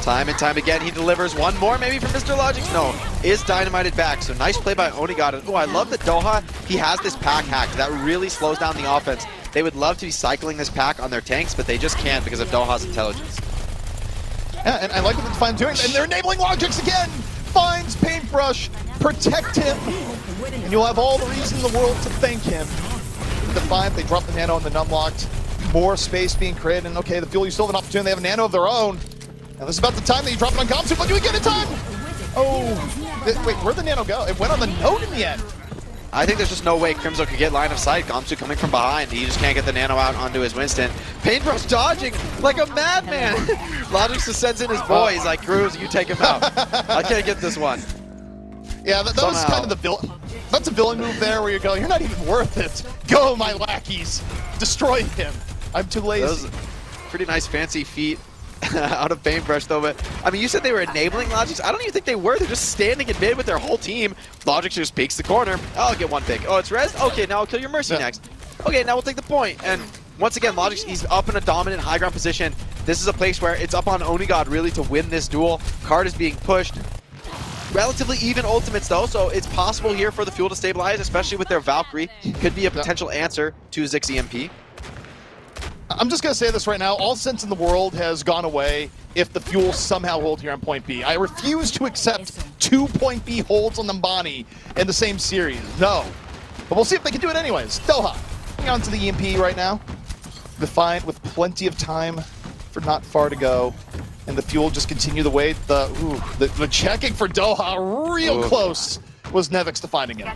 Time and time again, he delivers one more maybe from Mr. Logix. No, is dynamited back. So nice play by Onigod. Oh, I love that Doha, he has this pack hack. That really slows down the offense. They would love to be cycling this pack on their tanks, but they just can't because of Doha's intelligence. Yeah, and I like what the Defiant doing. And they're enabling Logix again. Finds Paintbrush, protect him, and you'll have all the reason in the world to thank him. The Defiant, they drop the nano on the numlocked. More space being created, and okay, the Fuel, you still have an opportunity. They have a nano of their own. And this is about the time that you drop it on Gamsu, but do we get it time? Oh, wait, where'd the nano go? It went on the node in the end. I think there's just no way Crimzo could get line of sight. Gamsu coming from behind. He just can't get the nano out onto his Winston. Paintbrush dodging like a madman. Logix just sends in his boy. He's like, Cruz, you take him out. I can't get this one. Yeah, that was kind of the villain. That's a villain move there where you go, you're not even worth it. Go, my lackeys. Destroy him. I'm too lazy. Those pretty nice fancy feet out of Paintbrush, though. But I mean, you said they were enabling Logix. I don't even think they were. They're just standing in mid with their whole team. Logix just peeks the corner. Oh, I'll get one pick. Oh, it's res? Okay, now I'll kill your Mercy next. Okay, now we'll take the point. And once again, Logix, he's up in a dominant high ground position. This is a place where it's up on Onigod really to win this duel. Card is being pushed. Relatively even ultimates, though, so it's possible here for the Fuel to stabilize, especially with their Valkyrie. Could be a potential answer to Zik's EMP. I'm just going to say this right now. All sense in the world has gone away if the Fuel somehow hold here on point B. I refuse to accept 2 point B holds on Nambani in the same series. No. But we'll see if they can do it anyways. Doha, hang on to the EMP right now. Defiant with plenty of time for not far to go. And the Fuel just continue the wait. The checking for Doha real close was Nevix to finding him.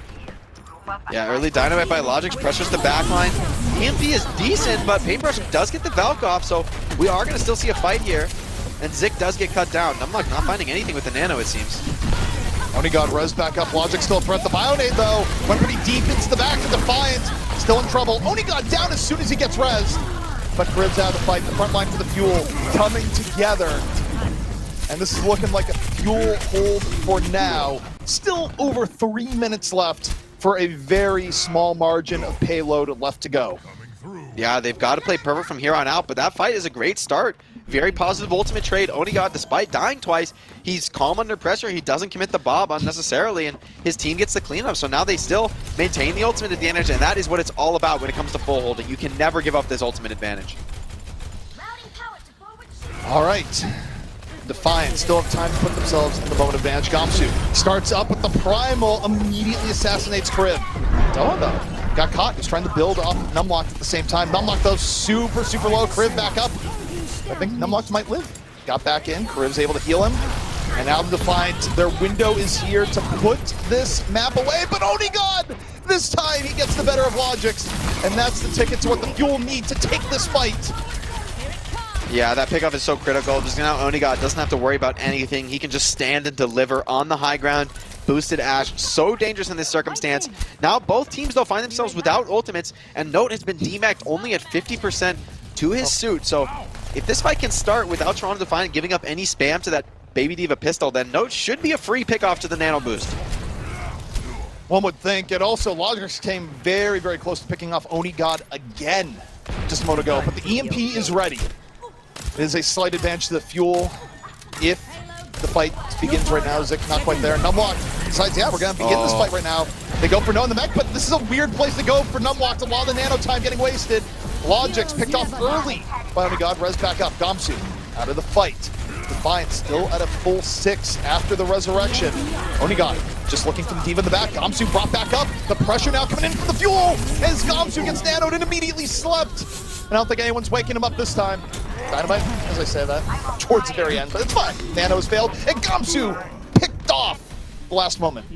Yeah, early dynamite by Logix pressures the backline. EMP is decent, but Paintbrush does get the Valk off, so we are going to still see a fight here. And Zik does get cut down. I'm not finding anything with the nano, it seems. Onigod res back up. Logix still a threat. The Bionade, though, went pretty deep into the back of Defiant. Still in trouble. Onigod down as soon as he gets res. But Crib's out of the fight. The front line for the Fuel coming together. And this is looking like a Fuel hold for now. Still over 3 minutes left for a very small margin of payload left to go. Yeah, they've got to play perfect from here on out, but that fight is a great start. Very positive ultimate trade. Onigod, despite dying twice, he's calm under pressure. He doesn't commit the bob unnecessarily, and his team gets the cleanup. So now they still maintain the ultimate advantage, and that is what it's all about when it comes to full holding. You can never give up this ultimate advantage. All right. Defiant still have time to put themselves in the moment advantage. Gamsu starts up with the Primal, immediately assassinates Crib. Doa, though, got caught. He's trying to build off Numlocked at the same time. Numlocked, though, super low. Crib back up. I think Numlocked might live. Got back in. Crib's able to heal him. And now the Defiant, their window is here to put this map away. But Onigod, this time he gets the better of Logix. And that's the ticket to what the Fuel need to take this fight. Yeah, that pickoff is so critical. Just now, Onigod doesn't have to worry about anything. He can just stand and deliver on the high ground. Boosted Ashe, so dangerous in this circumstance. Now both teams, though, find themselves without ultimates, and Note has been demaced only at 50% to his suit. So if this fight can start without Toronto Defiant giving up any spam to that Baby Diva pistol, then Note should be a free pickoff to the Nano Boost. One would think. And also, Logix came very close to picking off Onigod again just a moment ago. But the EMP is ready. It is a slight advantage to the Fuel if the fight begins right now. Zik not quite there. Numlock decides, yeah, we're going to begin this fight right now. They go for no in the mech, but this is a weird place to go for Numlock to while the nano time getting wasted. Logix picked off early by Onigod. Res back up. Gamsu out of the fight. Defiant still at a full 6 after the resurrection. Onigod just looking for the Diva in the back. Gamsu brought back up. The pressure now coming in from the Fuel as Gamsu gets nanoed and immediately slept. And I don't think anyone's waking him up this time. Dynamite, as I say that, towards the very end, but it's fine. Nano has failed, and Gamsu picked off the last moment.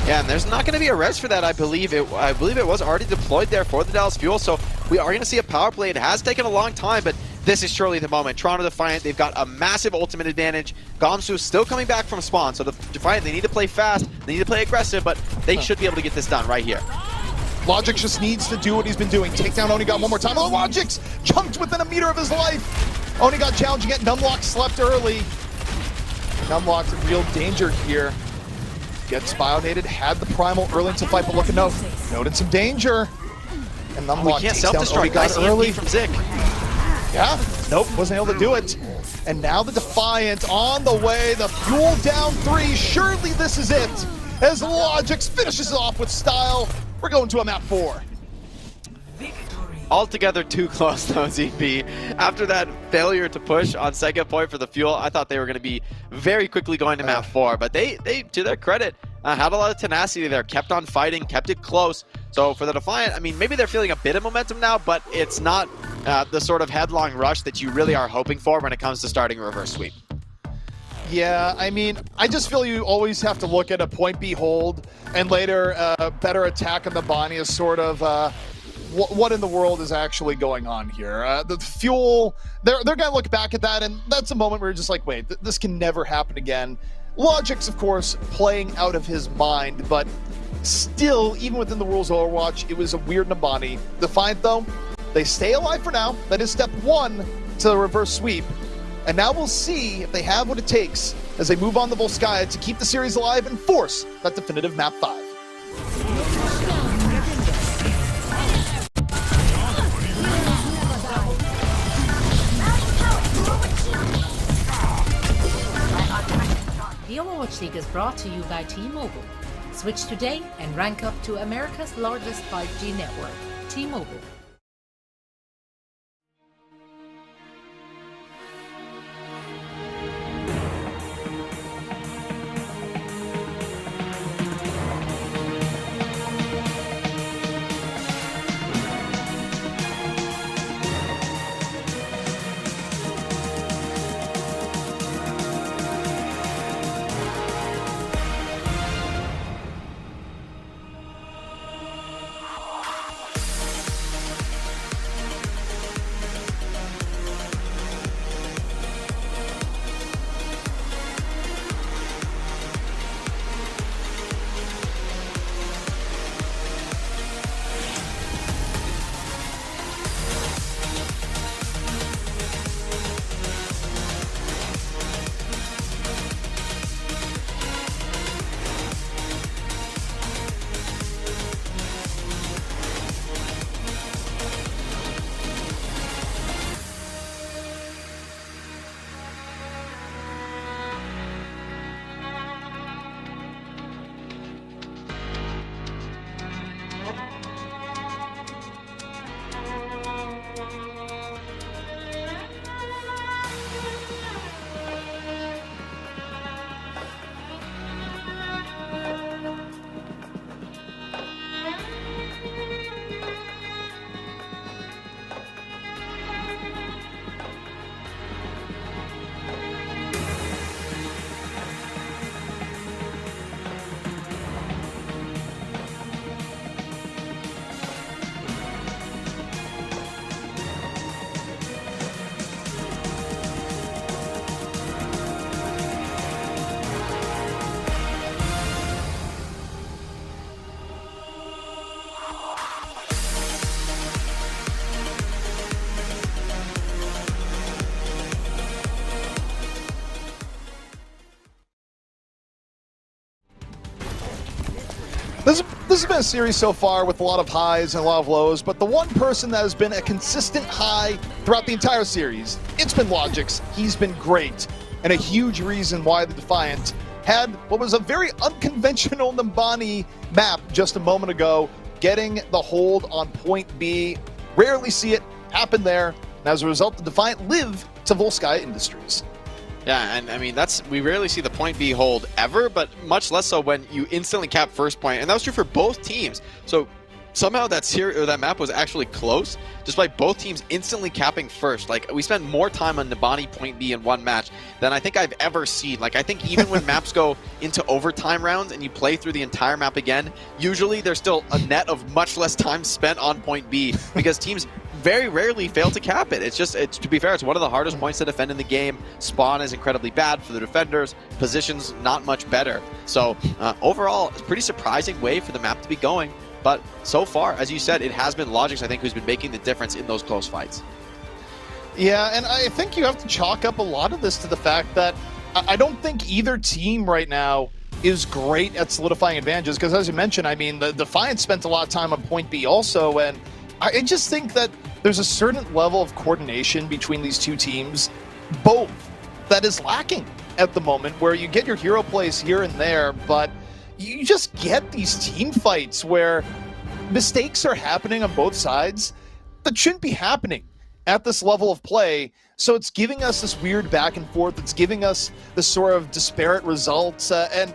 Yeah, and there's not going to be a res for that, I believe. It was already deployed there for the Dallas Fuel, so we are going to see a power play. It has taken a long time, but this is surely the moment. Toronto Defiant, they've got a massive ultimate advantage. Gamsu still coming back from spawn, so the Defiant, they need to play fast, they need to play aggressive, but they should be able to get this done right here. Logix just needs to do what he's been doing. Take down Onigod one more time. Oh, Logix jumped within a meter of his life. Onigod challenging it. Numlock slept early. Numlock's in real danger here. Gets bionated, had the Primal early into the fight, but look at Note. Note in some danger. And Numlock can't takes down self-destruct. Nice Onigod early. EMP from Zik. Yeah, nope, wasn't able to do it. And now the Defiant on the way. The Fuel down 3. Surely this is it. As Logix finishes it off with style. We're going to a map 4. Altogether too close though, ZP. After that failure to push on second point for the Fuel, I thought they were going to be very quickly going to map 4. But they to their credit, had a lot of tenacity there, kept on fighting, kept it close. So for the Defiant, I mean, maybe they're feeling a bit of momentum now, but it's not the sort of headlong rush that you really are hoping for when it comes to starting a reverse sweep. Yeah, I mean, I just feel you always have to look at a point B hold and later better attack on the Bonnie as sort of what in the world is actually going on here. The Fuel, they're going to look back at that, and that's a moment where you're just like, wait, this can never happen again. Logix, of course, playing out of his mind, but still, even within the rules of Overwatch, it was a weird Nabani. Defiant, though, they stay alive for now. That is step 1 to the reverse sweep. And now we'll see if they have what it takes as they move on the Volskaya to keep the series alive and force that definitive map 5. The Overwatch League is brought to you by T-Mobile. Switch today and rank up to America's largest 5G network, T-Mobile. This has been a series so far with a lot of highs and a lot of lows, but the one person that has been a consistent high throughout the entire series, it's been Logix. He's been great, and a huge reason why the Defiant had what was a very unconventional Numbani map just a moment ago, getting the hold on point B. Rarely see it happen there, and as a result, the Defiant live to Volskaya Industries. Yeah, and I mean, we rarely see the point B hold ever, but much less so when you instantly cap first point, and that was true for both teams. So somehow that map was actually close, despite both teams instantly capping first. Like, we spent more time on Numbani point B in one match than I think I've ever seen. Like, I think even when maps go into overtime rounds and you play through the entire map again, usually there's still a net of much less time spent on point B because teams very rarely fail to cap it. It's to be fair, it's one of the hardest points to defend in the game. Spawn is incredibly bad for the defenders. Positions not much better. So overall, it's a pretty surprising way for the map to be going. But so far, as you said, it has been Logix, I think, who's been making the difference in those close fights. Yeah, and I think you have to chalk up a lot of this to the fact that I don't think either team right now is great at solidifying advantages, because as you mentioned, I mean, the Defiant spent a lot of time on point B also, and I just think that there's a certain level of coordination between these two teams, both, that is lacking at the moment, where you get your hero plays here and there, but you just get these team fights where mistakes are happening on both sides that shouldn't be happening at this level of play. So it's giving us this weird back and forth. It's giving us this sort of disparate results. And,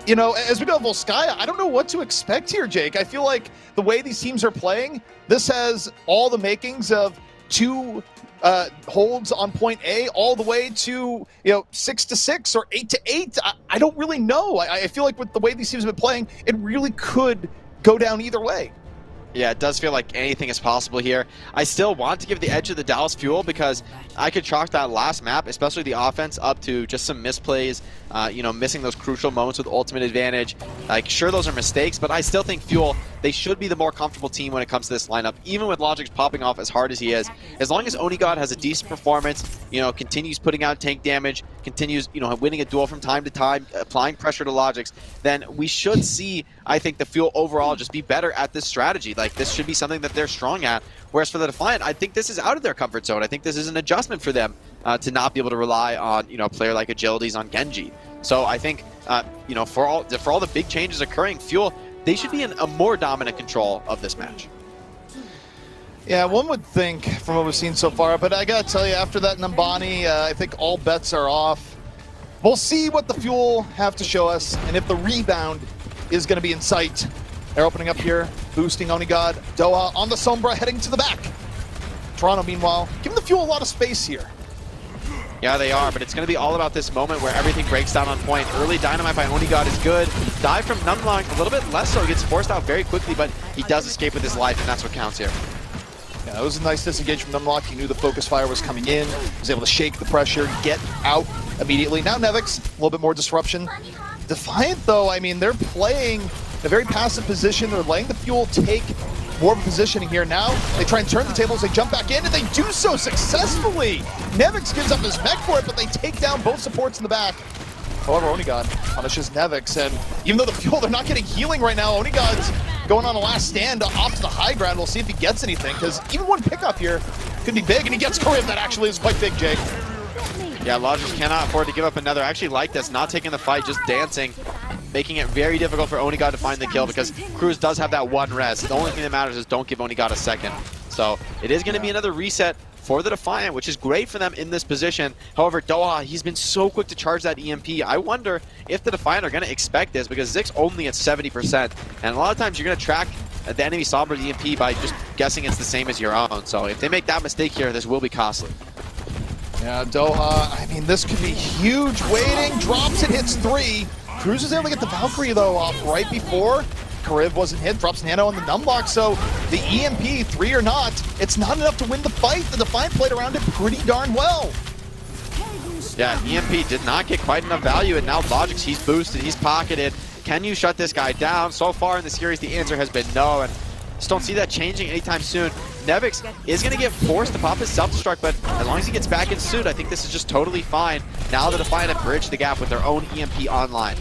you know, as we go to Volskaya, I don't know what to expect here, Jake. I feel like the way these teams are playing, this has all the makings of two holds on point A all the way to 6-6 or 8-8. I don't really know. I feel like with the way these teams have been playing, it really could go down either way. Yeah, it does feel like anything is possible here. I still want to give the edge to the Dallas Fuel because I could chalk that last map, especially the offense, up to just some misplays, missing those crucial moments with ultimate advantage. Like, sure, those are mistakes, but I still think Fuel, they should be the more comfortable team when it comes to this lineup, even with Logix popping off as hard as he is. As long as Onigod has a decent performance, continues putting out tank damage, continues, winning a duel from time to time, applying pressure to Logix, then we should see, I think, the Fuel overall just be better at this strategy. Like, this should be something that they're strong at. Whereas for the Defiant, I think this is out of their comfort zone. I think this is an adjustment for them to not be able to rely on, a player like Agilities on Genji. So I think, for all the big changes occurring, Fuel, they should be in a more dominant control of this match. Yeah, one would think from what we've seen so far, but I gotta tell you, after that Numbani, I think all bets are off. We'll see what the Fuel have to show us, and if the rebound is going to be in sight. They're opening up here, boosting Onigod. Doha on the Sombra, heading to the back. Toronto, meanwhile, giving the Fuel a lot of space here. Yeah, they are, but it's going to be all about this moment where everything breaks down on point. Early dynamite by Onigod is good. Dive from Numlock, a little bit less so. He gets forced out very quickly, but he does escape with his life, and that's what counts here. Yeah, that was a nice disengage from Numlock. He knew the focus fire was coming in. He was able to shake the pressure, get out immediately. Now Nevix, a little bit more disruption. Defiant, though, I mean, they're playing in a very passive position. They're letting the Fuel take more of a positioning here. Now they try and turn the tables. They jump back in, and they do so successfully. Nevix gives up his mech for it, but they take down both supports in the back. However, Onigod punishes Nevix, and even though the Fuel, they're not getting healing right now, Onigod's going on a last stand off to the high ground. We'll see if he gets anything, because even one pickup here could be big, and he gets Karim. That actually is quite big, Jake. Yeah, Logix cannot afford to give up another. I actually like this, not taking the fight, just dancing, making it very difficult for Onigod to find the kill because Cruz does have that one rest. The only thing that matters is don't give Onigod a second. So it is going to be another reset for the Defiant, which is great for them in this position. However, Doha, he's been so quick to charge that EMP. I wonder if the Defiant are going to expect this because Zig's only at 70%. And a lot of times you're going to track the enemy Sombra's EMP by just guessing it's the same as your own. So if they make that mistake here, this will be costly. Yeah, Doha, I mean, this could be huge. Waiting, drops it, hits 3. Cruz is able to get the Valkyrie, though, off right before. Kariv wasn't hit, drops Nano on the numblock, so the EMP, 3 or not, it's not enough to win the fight. The Defiant played around it pretty darn well. Yeah, EMP did not get quite enough value, and now Logix, he's boosted, he's pocketed. Can you shut this guy down? So far in the series, the answer has been no, and just don't see that changing anytime soon. Nevix is going to get forced to pop his self-destruct, but as long as he gets back in suit, I think this is just totally fine. Now the Defiant have bridged the gap with their own EMP online.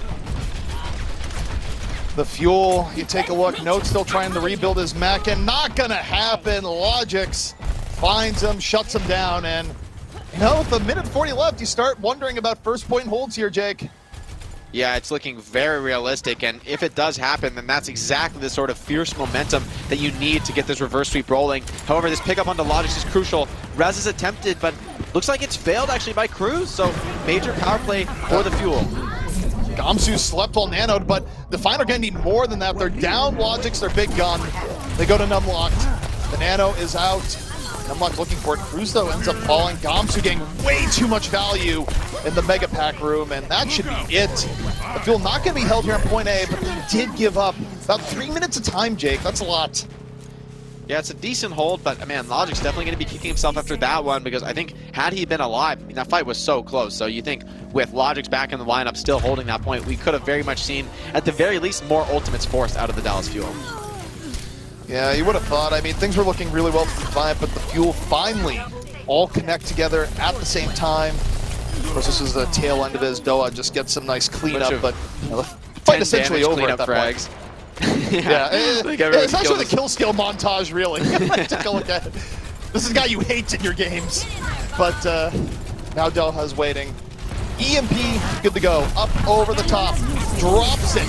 The Fuel, you take a look, Note still trying to rebuild his mech, and not gonna happen. Logix finds him, shuts him down, and with a minute 40 left, you start wondering about first point holds here, Jake. Yeah, it's looking very realistic, and if it does happen, then that's exactly the sort of fierce momentum that you need to get this reverse sweep rolling. However, this pickup onto Logix is crucial. Rez is attempted, but looks like it's failed actually by Cruz, so major power play for the Fuel. Gamsu slept while nanoed, but Defiant are gonna need more than that. They're down Logix, their big gun. They go to Numlocked. The nano is out. Numlocked looking for it. Cruz, though, ends up falling. Gamsu getting way too much value in the Mega Pack room, and that should be it. The Fuel not gonna be held here on point A, but they did give up about 3 minutes of time, Jake. That's a lot. Yeah, it's a decent hold, but man, Logic's definitely going to be kicking himself after that one, because I think had he been alive, I mean, that fight was so close. So you think with Logic's back in the lineup, still holding that point, we could have very much seen, at the very least, more ultimates forced out of the Dallas Fuel. Yeah, you would have thought. I mean, things were looking really well for Defiant, but the Fuel finally all connect together at the same time. Of course, this is the tail end of his. Doha just gets some nice cleanup, but the fight essentially over at that frags. point. Yeah, it's actually the kill skill montage, really. Take a look at it. This is a guy you hate in your games. But now Doha's waiting. EMP, good to go. Up over the top, drops it,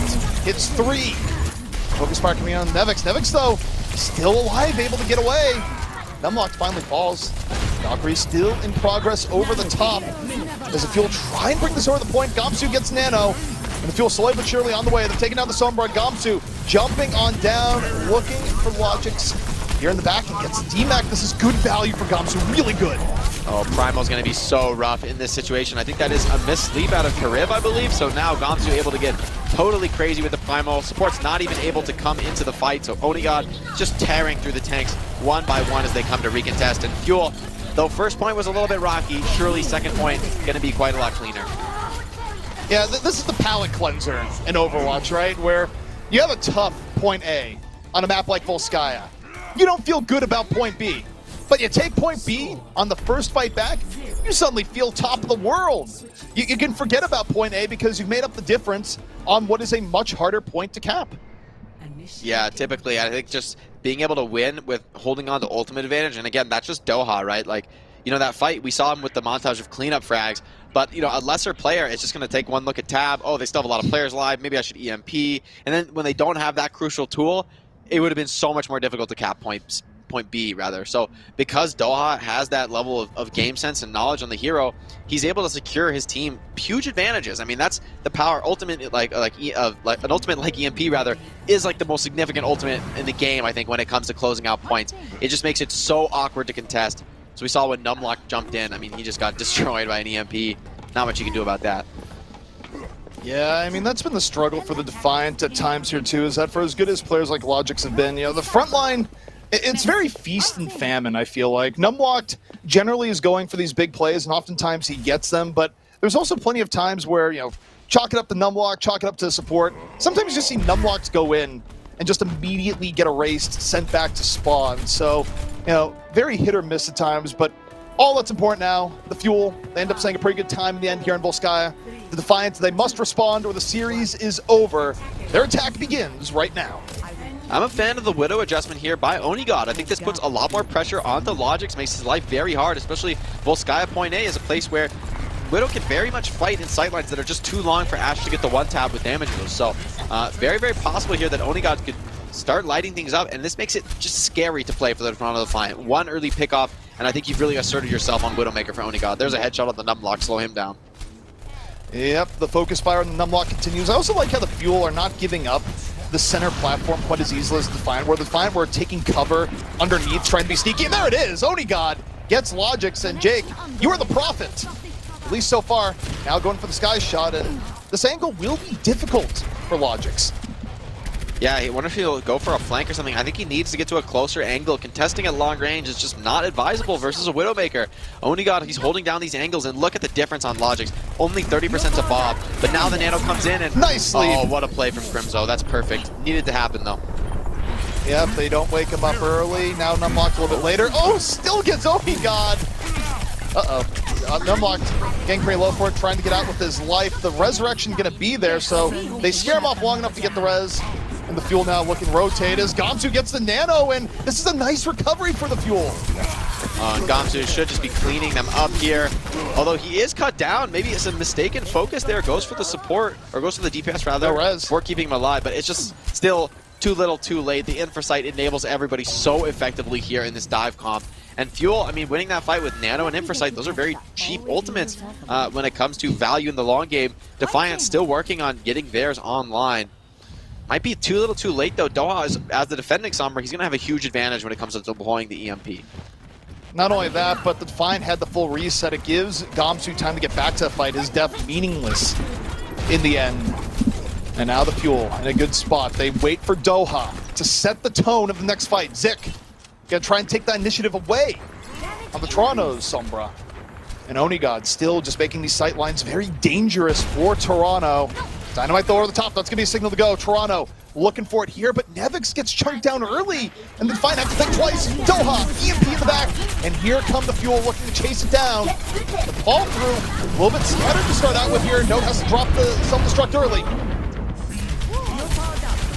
hits 3. Focus fire coming on Nevix. Nevix, though, still alive, able to get away. Numlocked finally falls. Valkyrie still in progress over the top. Does the Fuel try and bring this over the point? Gamsu gets nano. And the Fuel slowly but surely on the way. They're taking out the Sombra. Gamsu jumping on down, looking for Logix. Here in the back, and gets DMAC. This is good value for Gamsu, really good. Oh, Primal's going to be so rough in this situation. I think that is a missleep out of Karib, I believe. So now Gamsu able to get totally crazy with the Primal. Support's not even able to come into the fight. So Onigod just tearing through the tanks one by one as they come to recontest. And Fuel, though first point was a little bit rocky, surely second point going to be quite a lot cleaner. Yeah, this is the palate cleanser in Overwatch, right? Where you have a tough point A on a map like Volskaya. You don't feel good about point B. But you take point B on the first fight back, you suddenly feel top of the world. You can forget about point A because you've made up the difference on what is a much harder point to cap. Yeah, typically, I think just being able to win with holding on to ultimate advantage, and again, that's just Doha, right? Like, you know, that fight, we saw him with the montage of cleanup frags, but, you know, a lesser player is just going to take one look at Tab. Oh, they still have a lot of players alive. Maybe I should EMP. And then when they don't have that crucial tool, it would have been so much more difficult to cap point B, rather. So because Doha has that level of game sense and knowledge on the hero, he's able to secure his team huge advantages. I mean, that's the power. Ultimate, like an ultimate like EMP, rather, is like the most significant ultimate in the game, I think, when it comes to closing out points. It just makes it so awkward to contest. So we saw when Numlock jumped in, I mean, he just got destroyed by an EMP. Not much you can do about that. Yeah, I mean, that's been the struggle for the Defiant at times here, too, is that for as good as players like Logix have been, you know, the front line, it's very feast and famine, I feel like. Numlocked generally is going for these big plays, and oftentimes he gets them, but there's also plenty of times where, you know, chalk it up to Numlock, chalk it up to support. Sometimes you just see Numlocked go in and just immediately get erased, sent back to spawn. So, you know, very hit or miss at times, but all that's important now, the Fuel, they end up saying a pretty good time in the end here in Volskaya. The Defiant, they must respond or the series is over. Their attack begins right now. I'm a fan of the Widow adjustment here by Onigod. I think this puts a lot more pressure onto Logix, makes his life very hard, especially Volskaya Point A is a place where Widow can very much fight in sightlines that are just too long for Ash to get the one tap with damage moves. So very, very possible here that Onigod could start lighting things up, and this makes it just scary to play for the Toronto Defiant. One early pickoff, and I think you've really asserted yourself on Widowmaker for Onigod. There's a headshot on the Numlock, slow him down. Yep, the focus fire on the Numlock continues. I also like how the Fuel are not giving up the center platform quite as easily as the Defiant, where the Defiant were taking cover underneath, trying to be sneaky, and there it is! Onigod gets Logix, and Jake, you are the prophet, at least so far. Now going for the sky shot, and this angle will be difficult for Logix. Yeah, I wonder if he'll go for a flank or something. I think he needs to get to a closer angle. Contesting at long range is just not advisable versus a Widowmaker. Onigod, he's holding down these angles, and look at the difference on Logix. Only 30% to Bob, but now the Nano comes in, and nice lead. Oh, what a play from Crimzo. That's perfect. Needed to happen, though. Yep, they don't wake him up early. Now Numlocked a little bit later. Oh, still gets Onigod! Uh-oh. Numlock getting pretty low for it, trying to get out with his life. The resurrection going to be there, so they scare him off long enough to get the res. And the Fuel now looking rotate as Gamsu gets the nano, and this is a nice recovery for the Fuel. Gamsu should just be cleaning them up here. Although he is cut down, maybe it's a mistaken focus there. Goes for the support, or goes for the DPS rather, for keeping him alive. But it's just still too little too late. The Infrasight enables everybody so effectively here in this dive comp. And Fuel, I mean, winning that fight with Nano and Infrasight, those are very cheap ultimates when it comes to value in the long game. Defiant still working on getting theirs online. Might be too little too late though. Doha, as the defending Sombra, he's going to have a huge advantage when it comes to deploying the EMP. Not only that, but the Defiant had the full reset. It gives Gamsu time to get back to the fight. His death meaningless in the end. And now the Fuel in a good spot. They wait for Doha to set the tone of the next fight. Zik gonna try and take that initiative away on the Toronto's Sombra. And Onigod still just making these sight lines very dangerous for Toronto. Dynamite though over the top, that's gonna be a signal to go. Toronto looking for it here, but Nevix gets chunked down early, and the Defiant have to think twice. Doha, EMP in the back, and here come the Fuel looking to chase it down. The fall through, a little bit scattered to start out with here. Note has to drop the self-destruct early.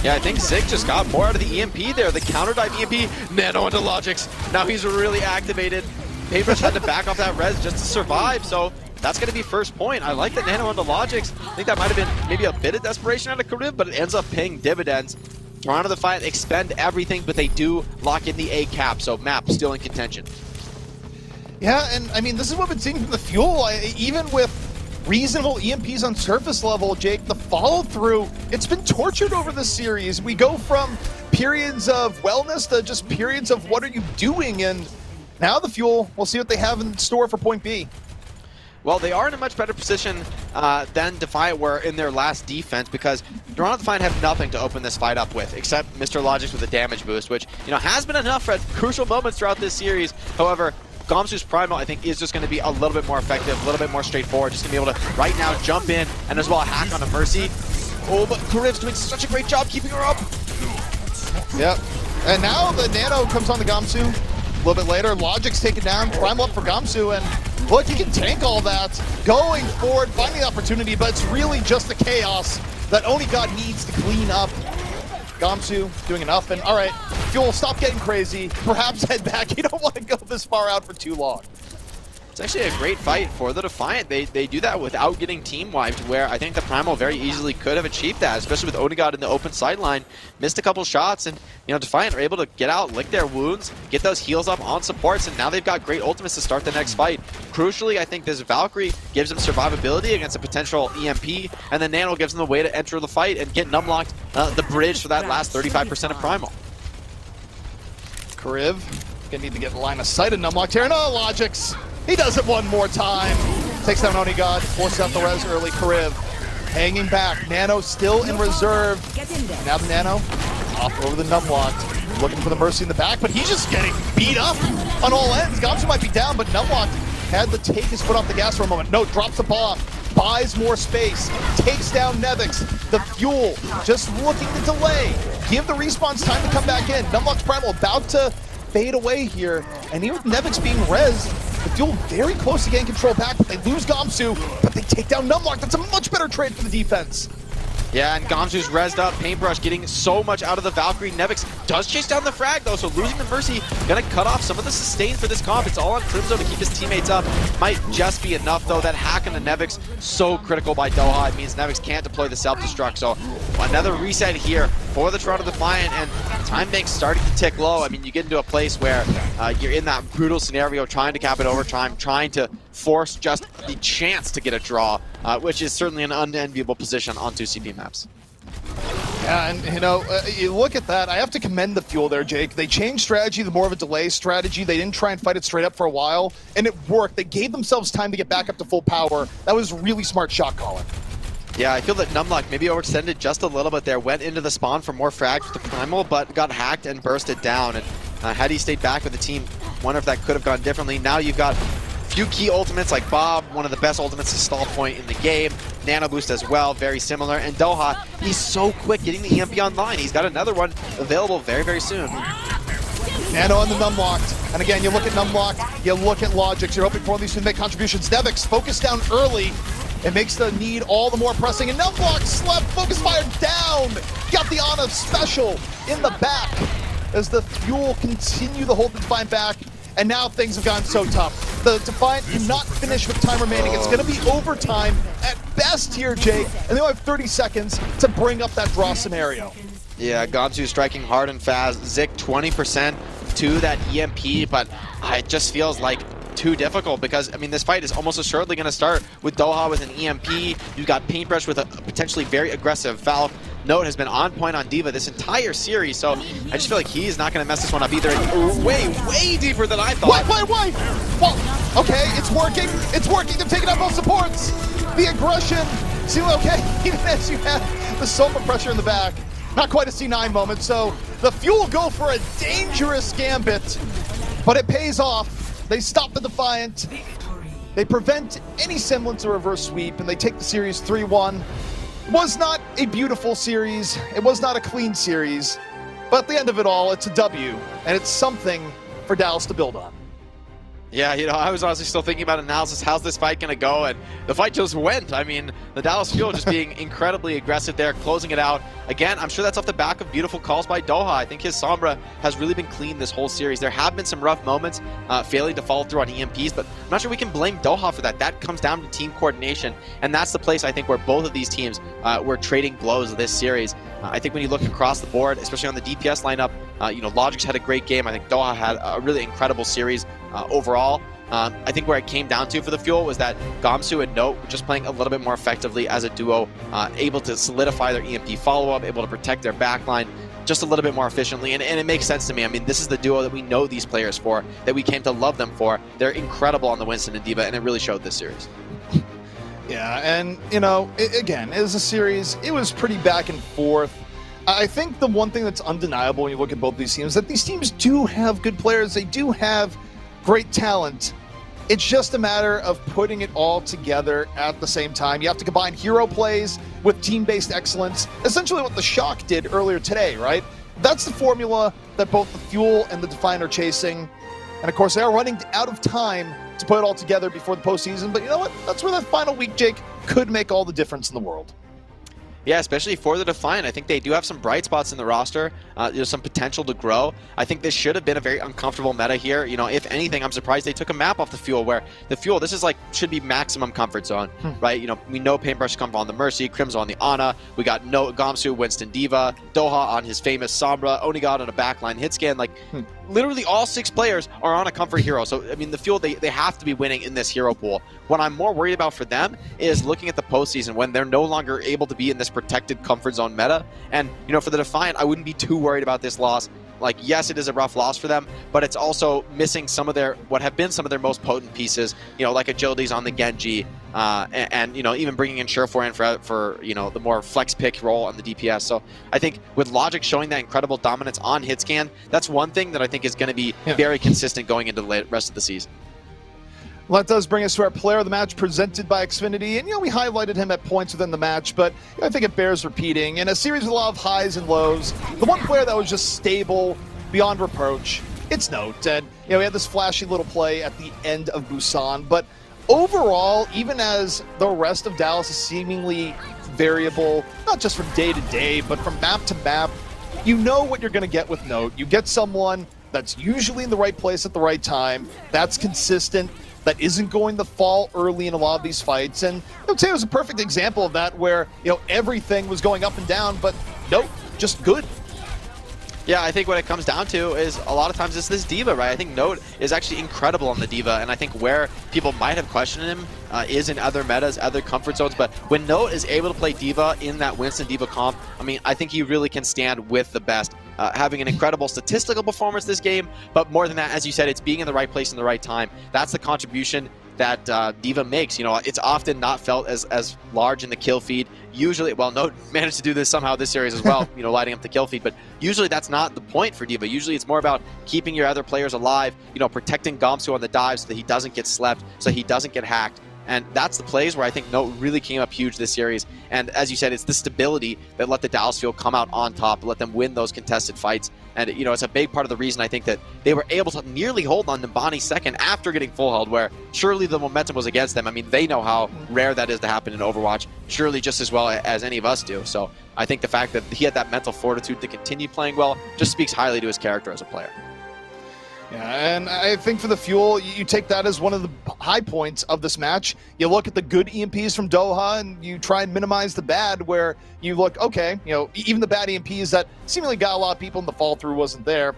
Yeah, I think Zik just got more out of the EMP there. The counter dive EMP, Nano into Logics. Now he's really activated. Paintbrush had to back off that res just to survive, so that's going to be first point. I like that Nano into Logics. I think that might have been maybe a bit of desperation out of Karib, but it ends up paying dividends. Toronto the Defiant expend everything, but they do lock in the A cap, so map still in contention. Yeah, and I mean, this is what we've been seeing from the Fuel. Even with reasonable EMPs on surface level, Jake, the follow-through, it's been tortured over this series. We go from periods of wellness to just periods of what are you doing, and now the Fuel, we'll see what they have in store for point B. Well, they are in a much better position than Defiant were in their last defense, because Toronto Defiant have nothing to open this fight up with, except Mr. Logics with a damage boost, which, you know, has been enough at crucial moments throughout this series. However, Gamsu's Primal, I think, is just going to be a little bit more effective, a little bit more straightforward, just going to be able to, right now, jump in, and as well, a hack on a Mercy. Oh, but Karib's doing such a great job keeping her up. Yep. And now the Nano comes on the Gamsu. A little bit later, Logic's taken down, Primal up for Gamsu, and look, he can tank all that. Going forward, finding the opportunity, but it's really just the chaos that Onigod needs to clean up. Gamsu doing enough, and all right, Fuel, stop getting crazy. Perhaps head back. You don't want to go this far out for too long. It's actually a great fight for the Defiant. They do that without getting team wiped, where I think the Primal very easily could have achieved that, especially with Onigod in the open sideline. Missed a couple shots, and you know, Defiant are able to get out, lick their wounds, get those heals up on supports, and now they've got great ultimates to start the next fight. Crucially, I think this Valkyrie gives them survivability against a potential EMP, and then Nano gives them the way to enter the fight and get numlocked the bridge for that last 35% of Primal. Karib gonna need to get line of sight of numlocked here. No, Logics. He does it one more time. Takes down Onigod, forces out the res early. Karib hanging back. Nano still in reserve. Now the Nano off over the Numlocked. Looking for the Mercy in the back, but he's just getting beat up on all ends. Gamsu might be down, but Numlocked had to take his foot off the gas for a moment. No, drops the bomb. Buys more space. Takes down Nevix. The Fuel just looking to delay. Give the respawns time to come back in. Numlocked's Primal about to fade away here. And even with Nevix being rezzed, the Fuel very close to getting control back, but they lose Gamsu, but they take down Numlocked. That's a much better trade for the defense. Yeah, and Gamsu's rezzed up. Paintbrush getting so much out of the Valkyrie. Nevix does chase down the frag, though, so losing the Mercy gonna cut off some of the sustain for this comp. It's all on Crimzo to keep his teammates up. Might just be enough, though. That hack on the Nevix, so critical by Doha. It means Nevix can't deploy the self-destruct, so another reset here for the Toronto Defiant, and time bank's starting to tick low. I mean, you get into a place where you're in that brutal scenario, trying to cap it overtime, trying to force just the chance to get a draw, which is certainly an unenviable position on 2 CP maps. Yeah, and you know, you look at that, I have to commend the Fuel there, Jake. They changed strategy, the more of a delay strategy. They didn't try and fight it straight up for a while, and it worked. They gave themselves time to get back up to full power. That was really smart shot calling. Yeah, I feel that Numlock maybe overextended just a little bit there. Went into the spawn for more frags with the Primal, but got hacked and bursted down. And had he stayed back with the team, wonder if that could have gone differently. Now you've got few key ultimates like Bob, one of the best ultimates to stall point in the game. Nano Boost as well, very similar. And Doha, he's so quick getting the EMP online. He's got another one available very, very soon. Nano on the Numlocked. And again, you look at Numlocked, you look at Logix. You're hoping for these to make contributions. Nevix focused down early. It makes the need all the more pressing. And Numlocked slept, focus fire down. Got the Ana special in the back as the Fuel continue to hold the Defiant back. And now things have gotten so tough. The Defiant cannot finish with time remaining. It's going to be overtime at best here, Jake. And they only have 30 seconds to bring up that draw scenario. Yeah, Gamsu striking hard and fast. Zik 20% to that EMP, but it just feels like too difficult because, I mean, this fight is almost assuredly going to start with Doha with an EMP. You've got Paintbrush with a potentially very aggressive Valk. Note has been on point on D.Va this entire series, so I just feel like he's not going to mess this one up either. Way deeper than I thought. Wait. Well, okay, it's working. It's working. They're taking out both supports. The aggression seems okay, even as you have the Sombra pressure in the back. Not quite a C9 moment, so the Fuel go for a dangerous gambit, but it pays off. They stop the Defiant. They prevent any semblance of reverse sweep, and they take the series 3-1. Was not a beautiful series. It was not a clean series, but at the end of it all, it's a W, and it's something for Dallas to build on. Yeah, you know, I was honestly still thinking about analysis. How's this fight going to go? And the fight just went. I mean, the Dallas Fuel just being incredibly aggressive there, closing it out. Again, I'm sure that's off the back of beautiful calls by Doha. I think his Sombra has really been clean this whole series. There have been some rough moments, failing to follow through on EMPs, but I'm not sure we can blame Doha for that. That comes down to team coordination, and that's the place, I think, where both of these teams were trading blows this series. I think when you look across the board, especially on the DPS lineup, you know, Logix had a great game. I think Doha had a really incredible series overall. I think where it came down to for the Fuel was that Gamsu and Note were just playing a little bit more effectively as a duo, able to solidify their EMP follow-up, able to protect their backline just a little bit more efficiently, and it makes sense to me. I mean, this is the duo that we know these players for, that we came to love them for. They're incredible on the Winston and D.Va, and it really showed this series. Yeah, and, you know, again, as a series, it was pretty back and forth. I think the one thing that's undeniable when you look at both these teams is that these teams do have good players. They do have great talent. It's just a matter of putting it all together at the same time. You have to combine hero plays with team-based excellence, essentially what the Shock did earlier today, right? That's the formula that both the Fuel and the Defiant are chasing. And of course, they are running out of time to put it all together before the postseason. But you know what? That's where that final week, Jake, could make all the difference in the world. Yeah, especially for the Defiant. I think they do have some bright spots in the roster. There's some potential to grow. I think this should have been a very uncomfortable meta here. You know, if anything, I'm surprised they took a map off the Fuel, where the Fuel, this is like, should be maximum comfort zone, right? You know, we know Paintbrush come on the Mercy, Crimson on the Ana. We got Gamsu, Winston D.Va, Doha on his famous Sombra, Onigod on a backline hit scan. Like, literally all 6 players are on a comfort hero. So, I mean, the Fuel, they have to be winning in this hero pool. What I'm more worried about for them is looking at the postseason when they're no longer able to be in this protected comfort zone meta. And, you know, for the Defiant, I wouldn't be too worried about this loss. Like, yes, it is a rough loss for them, but it's also missing some of their, what have been some of their most potent pieces, you know, like agilities on the Genji, and you know, even bringing in Surefour in for, you know, the more flex pick role on the DPS. So I think with Logix showing that incredible dominance on hit scan, that's one thing that I think is going to be very consistent going into the rest of the season. Well, that does bring us to our player of the match presented by Xfinity. And, you know, we highlighted him at points within the match, but you know, I think it bears repeating. In a series with a lot of highs and lows, the one player that was just stable beyond reproach, it's Note. And, you know, he had this flashy little play at the end of Busan. But overall, even as the rest of Dallas is seemingly variable, not just from day to day, but from map to map, you know what you're going to get with Note. You get someone that's usually in the right place at the right time, that's consistent, that isn't going to fall early in a lot of these fights. And I would say it was a perfect example of that, where, you know, everything was going up and down, but nope, just good. Yeah, I think what it comes down to is a lot of times it's this D.Va, right? I think Note is actually incredible on the D.Va, and I think where people might have questioned him is in other metas, other comfort zones. But when Note is able to play D.Va in that Winston D.Va comp, I mean, I think he really can stand with the best. Having an incredible statistical performance this game, but more than that, as you said, it's being in the right place in the right time. That's the contribution that D.Va makes. You know, it's often not felt as large in the kill feed. Usually, well, Note managed to do this somehow this series as well, you know, lighting up the kill feed, but usually that's not the point for D.Va. Usually it's more about keeping your other players alive, you know, protecting Gamsu on the dive so that he doesn't get slept, so he doesn't get hacked. And that's the plays where I think Note really came up huge this series. And as you said, it's the stability that let the Dallas Fuel come out on top, let them win those contested fights. And, you know, it's a big part of the reason I think that they were able to nearly hold on Nimbani second after getting full held, where surely the momentum was against them. I mean, they know how rare that is to happen in Overwatch, surely just as well as any of us do. So I think the fact that he had that mental fortitude to continue playing well just speaks highly to his character as a player. Yeah, and I think for the Fuel, you take that as one of the high points of this match. You look at the good EMPs from Doha, and you try and minimize the bad, where you look, okay, you know, even the bad EMPs that seemingly got a lot of people and the fall through wasn't there.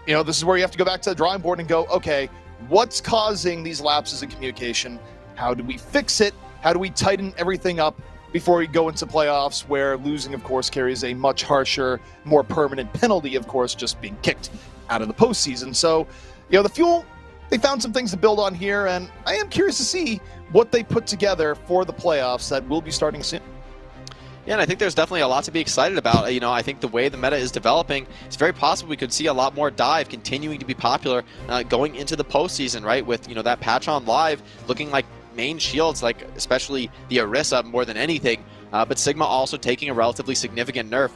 You know, this is where you have to go back to the drawing board and go, okay, what's causing these lapses in communication? How do we fix it? How do we tighten everything up before we go into playoffs, where losing, of course, carries a much harsher, more permanent penalty, of course, just being kicked out of the postseason. So, you know, the Fuel, they found some things to build on here, and I am curious to see what they put together for the playoffs that will be starting soon. Yeah, and I think there's definitely a lot to be excited about. You know, I think the way the meta is developing, it's very possible we could see a lot more dive continuing to be popular going into the postseason, right? With, you know, that patch on live looking like main shields, like especially the Orisa more than anything, but Sigma also taking a relatively significant nerf.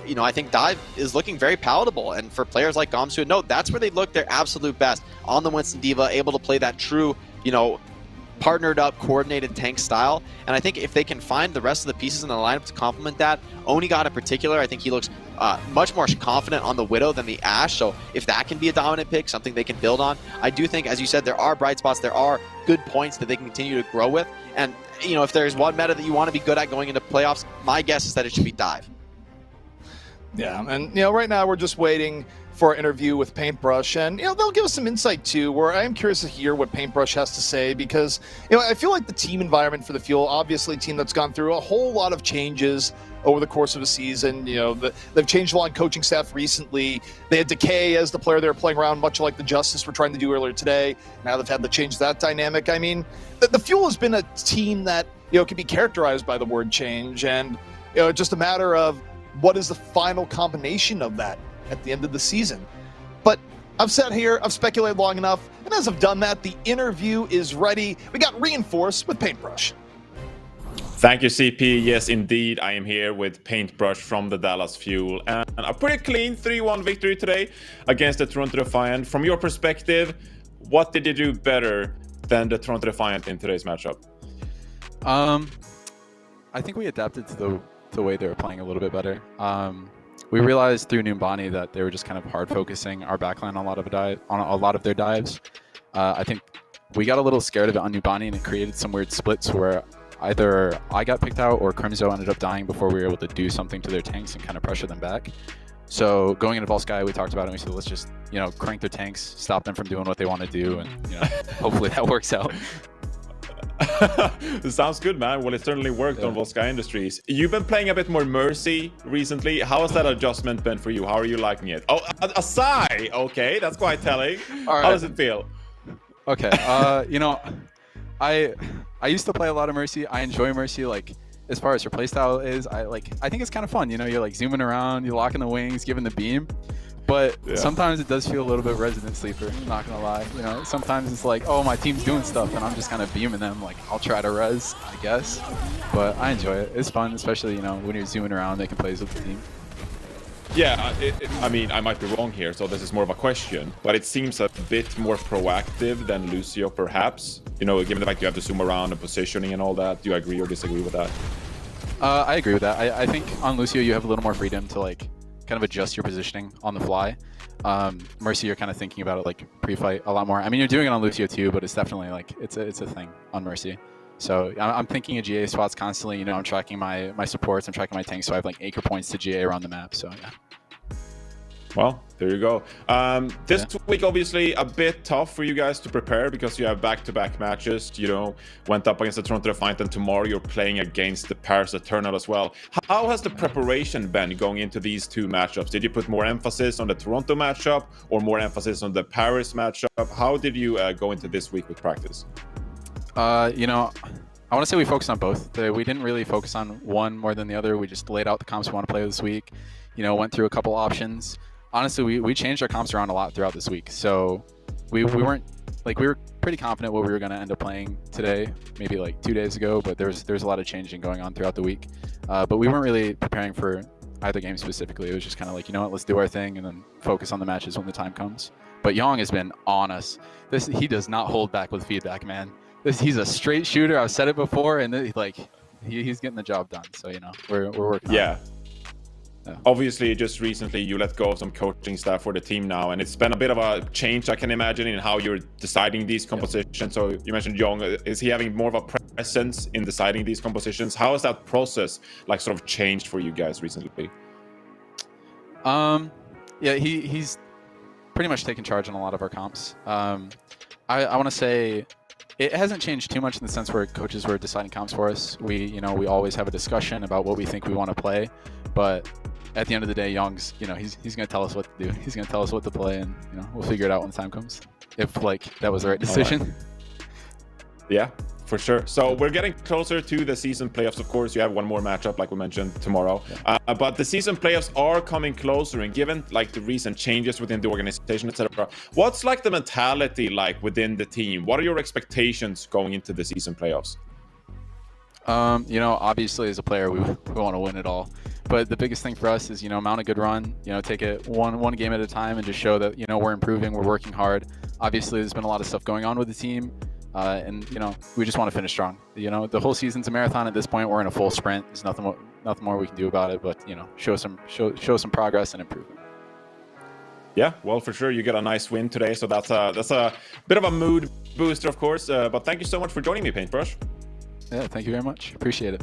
You know, I think dive is looking very palatable, and for players like Gamsu and Note, that's where they look their absolute best on the Winston Diva, able to play that true, you know, partnered up, coordinated tank style. And I think if they can find the rest of the pieces in the lineup to complement that, Onigod in particular, I think he looks much more confident on the Widow than the Ashe. So if that can be a dominant pick, something they can build on, I do think, as you said, there are bright spots, there are good points that they can continue to grow with. And, you know, if there's one meta that you want to be good at going into playoffs, my guess is that it should be dive. Yeah, and, you know, right now we're just waiting for an interview with Paintbrush, and, you know, they'll give us some insight too, where I am curious to hear what Paintbrush has to say, because, you know, I feel like the team environment for the Fuel, obviously a team that's gone through a whole lot of changes over the course of the season. You know, they've changed a lot of coaching staff recently. They had Decay as the player they were playing around, much like the Justice were trying to do earlier today. Now they've had to change that dynamic. I mean, the Fuel has been a team that, you know, can be characterized by the word change, and, you know, it's just a matter of what is the final combination of that at the end of the season. But I've sat here, I've speculated long enough, and as I've done that, the interview is ready. We got Reinforced with Paintbrush. Thank you, CP. Yes, indeed, I am here with Paintbrush from the Dallas Fuel, and a pretty clean 3-1 victory today against the Toronto Defiant. From your perspective, what did you do better than the Toronto Defiant in today's matchup? I think we adapted to the way they were playing a little bit better. We realized through Nimbani that they were just kind of hard focusing our backline on a lot of their dives. I think we got a little scared of it on Nimbani, and it created some weird splits where either I got picked out or Crimzo ended up dying before we were able to do something to their tanks and kind of pressure them back. So going into Volsky, we talked about it and we said, let's just, you know, crank their tanks, stop them from doing what they want to do, and, you know, hopefully that works out. Sounds good, man. Well, it certainly worked on Volsky Industries. You've been playing a bit more Mercy recently. How has that adjustment been for you? How are you liking it? Oh, a sigh. Okay, that's quite telling. All right. How does it feel? Okay. You know, I used to play a lot of Mercy. I enjoy Mercy. Like, as far as her playstyle is, I think it's kind of fun. You know, you're like zooming around, you're locking the wings, giving the beam. But sometimes it does feel a little bit resident sleeper, not gonna lie. You know, sometimes it's like, oh, my team's doing stuff and I'm just kind of beaming them. Like, I'll try to res, I guess. But I enjoy it. It's fun, especially, you know, when you're zooming around, making plays with the team. Yeah, I mean, I might be wrong here, so this is more of a question, but it seems a bit more proactive than Lucio, perhaps. You know, given the fact you have to zoom around and positioning and all that. Do you agree or disagree with that? I agree with that. I think on Lucio, you have a little more freedom to, like, kind of adjust your positioning on the fly. Mercy, you're kind of thinking about it like pre-fight a lot more. I mean, you're doing it on Lucio too, but it's definitely like it's a thing on Mercy. So I'm thinking of GA spots constantly. You know, I'm tracking my supports, I'm tracking my tanks, so I have like anchor points to GA around the map. So yeah. Well, there you go. This week, obviously, a bit tough for you guys to prepare because you have back-to-back matches. You know, went up against the Toronto Defiant, and tomorrow you're playing against the Paris Eternal as well. How has the preparation been going into these two matchups? Did you put more emphasis on the Toronto matchup or more emphasis on the Paris matchup? How did you go into this week with practice? You know, I want to say we focused on both. We didn't really focus on one more than the other. We just laid out the comps we want to play this week. You know, went through a couple options. Honestly, we changed our comps around a lot throughout this week. So we weren't like we were pretty confident what we were going to end up playing today, maybe like 2 days ago, but there's a lot of changing going on throughout the week. But we weren't really preparing for either game specifically. It was just kind of like, you know what, let's do our thing and then focus on the matches when the time comes. But Yong has been on us. He does not hold back with feedback, man. He's a straight shooter. I've said it before, and he's getting the job done. So, you know, we're working on it. Yeah. Obviously, just recently you let go of some coaching staff for the team now, and it's been a bit of a change, I can imagine, in how you're deciding these compositions. So you mentioned Yong. Is he having more of a presence in deciding these compositions? How has that process like sort of changed for you guys recently? Yeah, he's pretty much taken charge on a lot of our comps. I want to say it hasn't changed too much in the sense where coaches were deciding comps for us. We always have a discussion about what we think we want to play, but at the end of the day, Young's, he's going to tell us what to do. He's going to tell us what to play, and we'll figure it out when the time comes. If that was the right decision. Right. Yeah, for sure. So we're getting closer to the season playoffs. Of course, you have one more matchup, like we mentioned, tomorrow. Yeah. But the season playoffs are coming closer, and given like the recent changes within the organization, etc., what's like the mentality like within the team? What are your expectations going into the season playoffs? Obviously as a player, we want to win it all. But the biggest thing for us is, mount a good run, take it one game at a time and just show that, we're improving, we're working hard. Obviously, there's been a lot of stuff going on with the team. And we just want to finish strong. The whole season's a marathon at this point. We're in a full sprint. There's nothing more we can do about it, but show some progress and improvement. Yeah, well, for sure, you get a nice win today, so that's a bit of a mood booster, of course. But thank you so much for joining me, Paintbrush. Yeah, thank you very much. Appreciate it.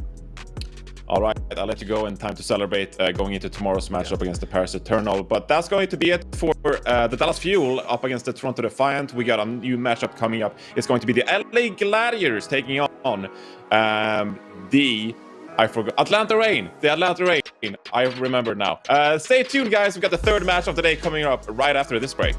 All right, I'll let you go, and time to celebrate going into tomorrow's matchup against the Paris Eternal. But that's going to be it for the Dallas Fuel up against the Toronto Defiant. We got a new matchup coming up. It's going to be the LA Gladiators taking on Atlanta Reign. The Atlanta Reign. I remember now. Stay tuned, guys. We've got the third match of the day coming up right after this break.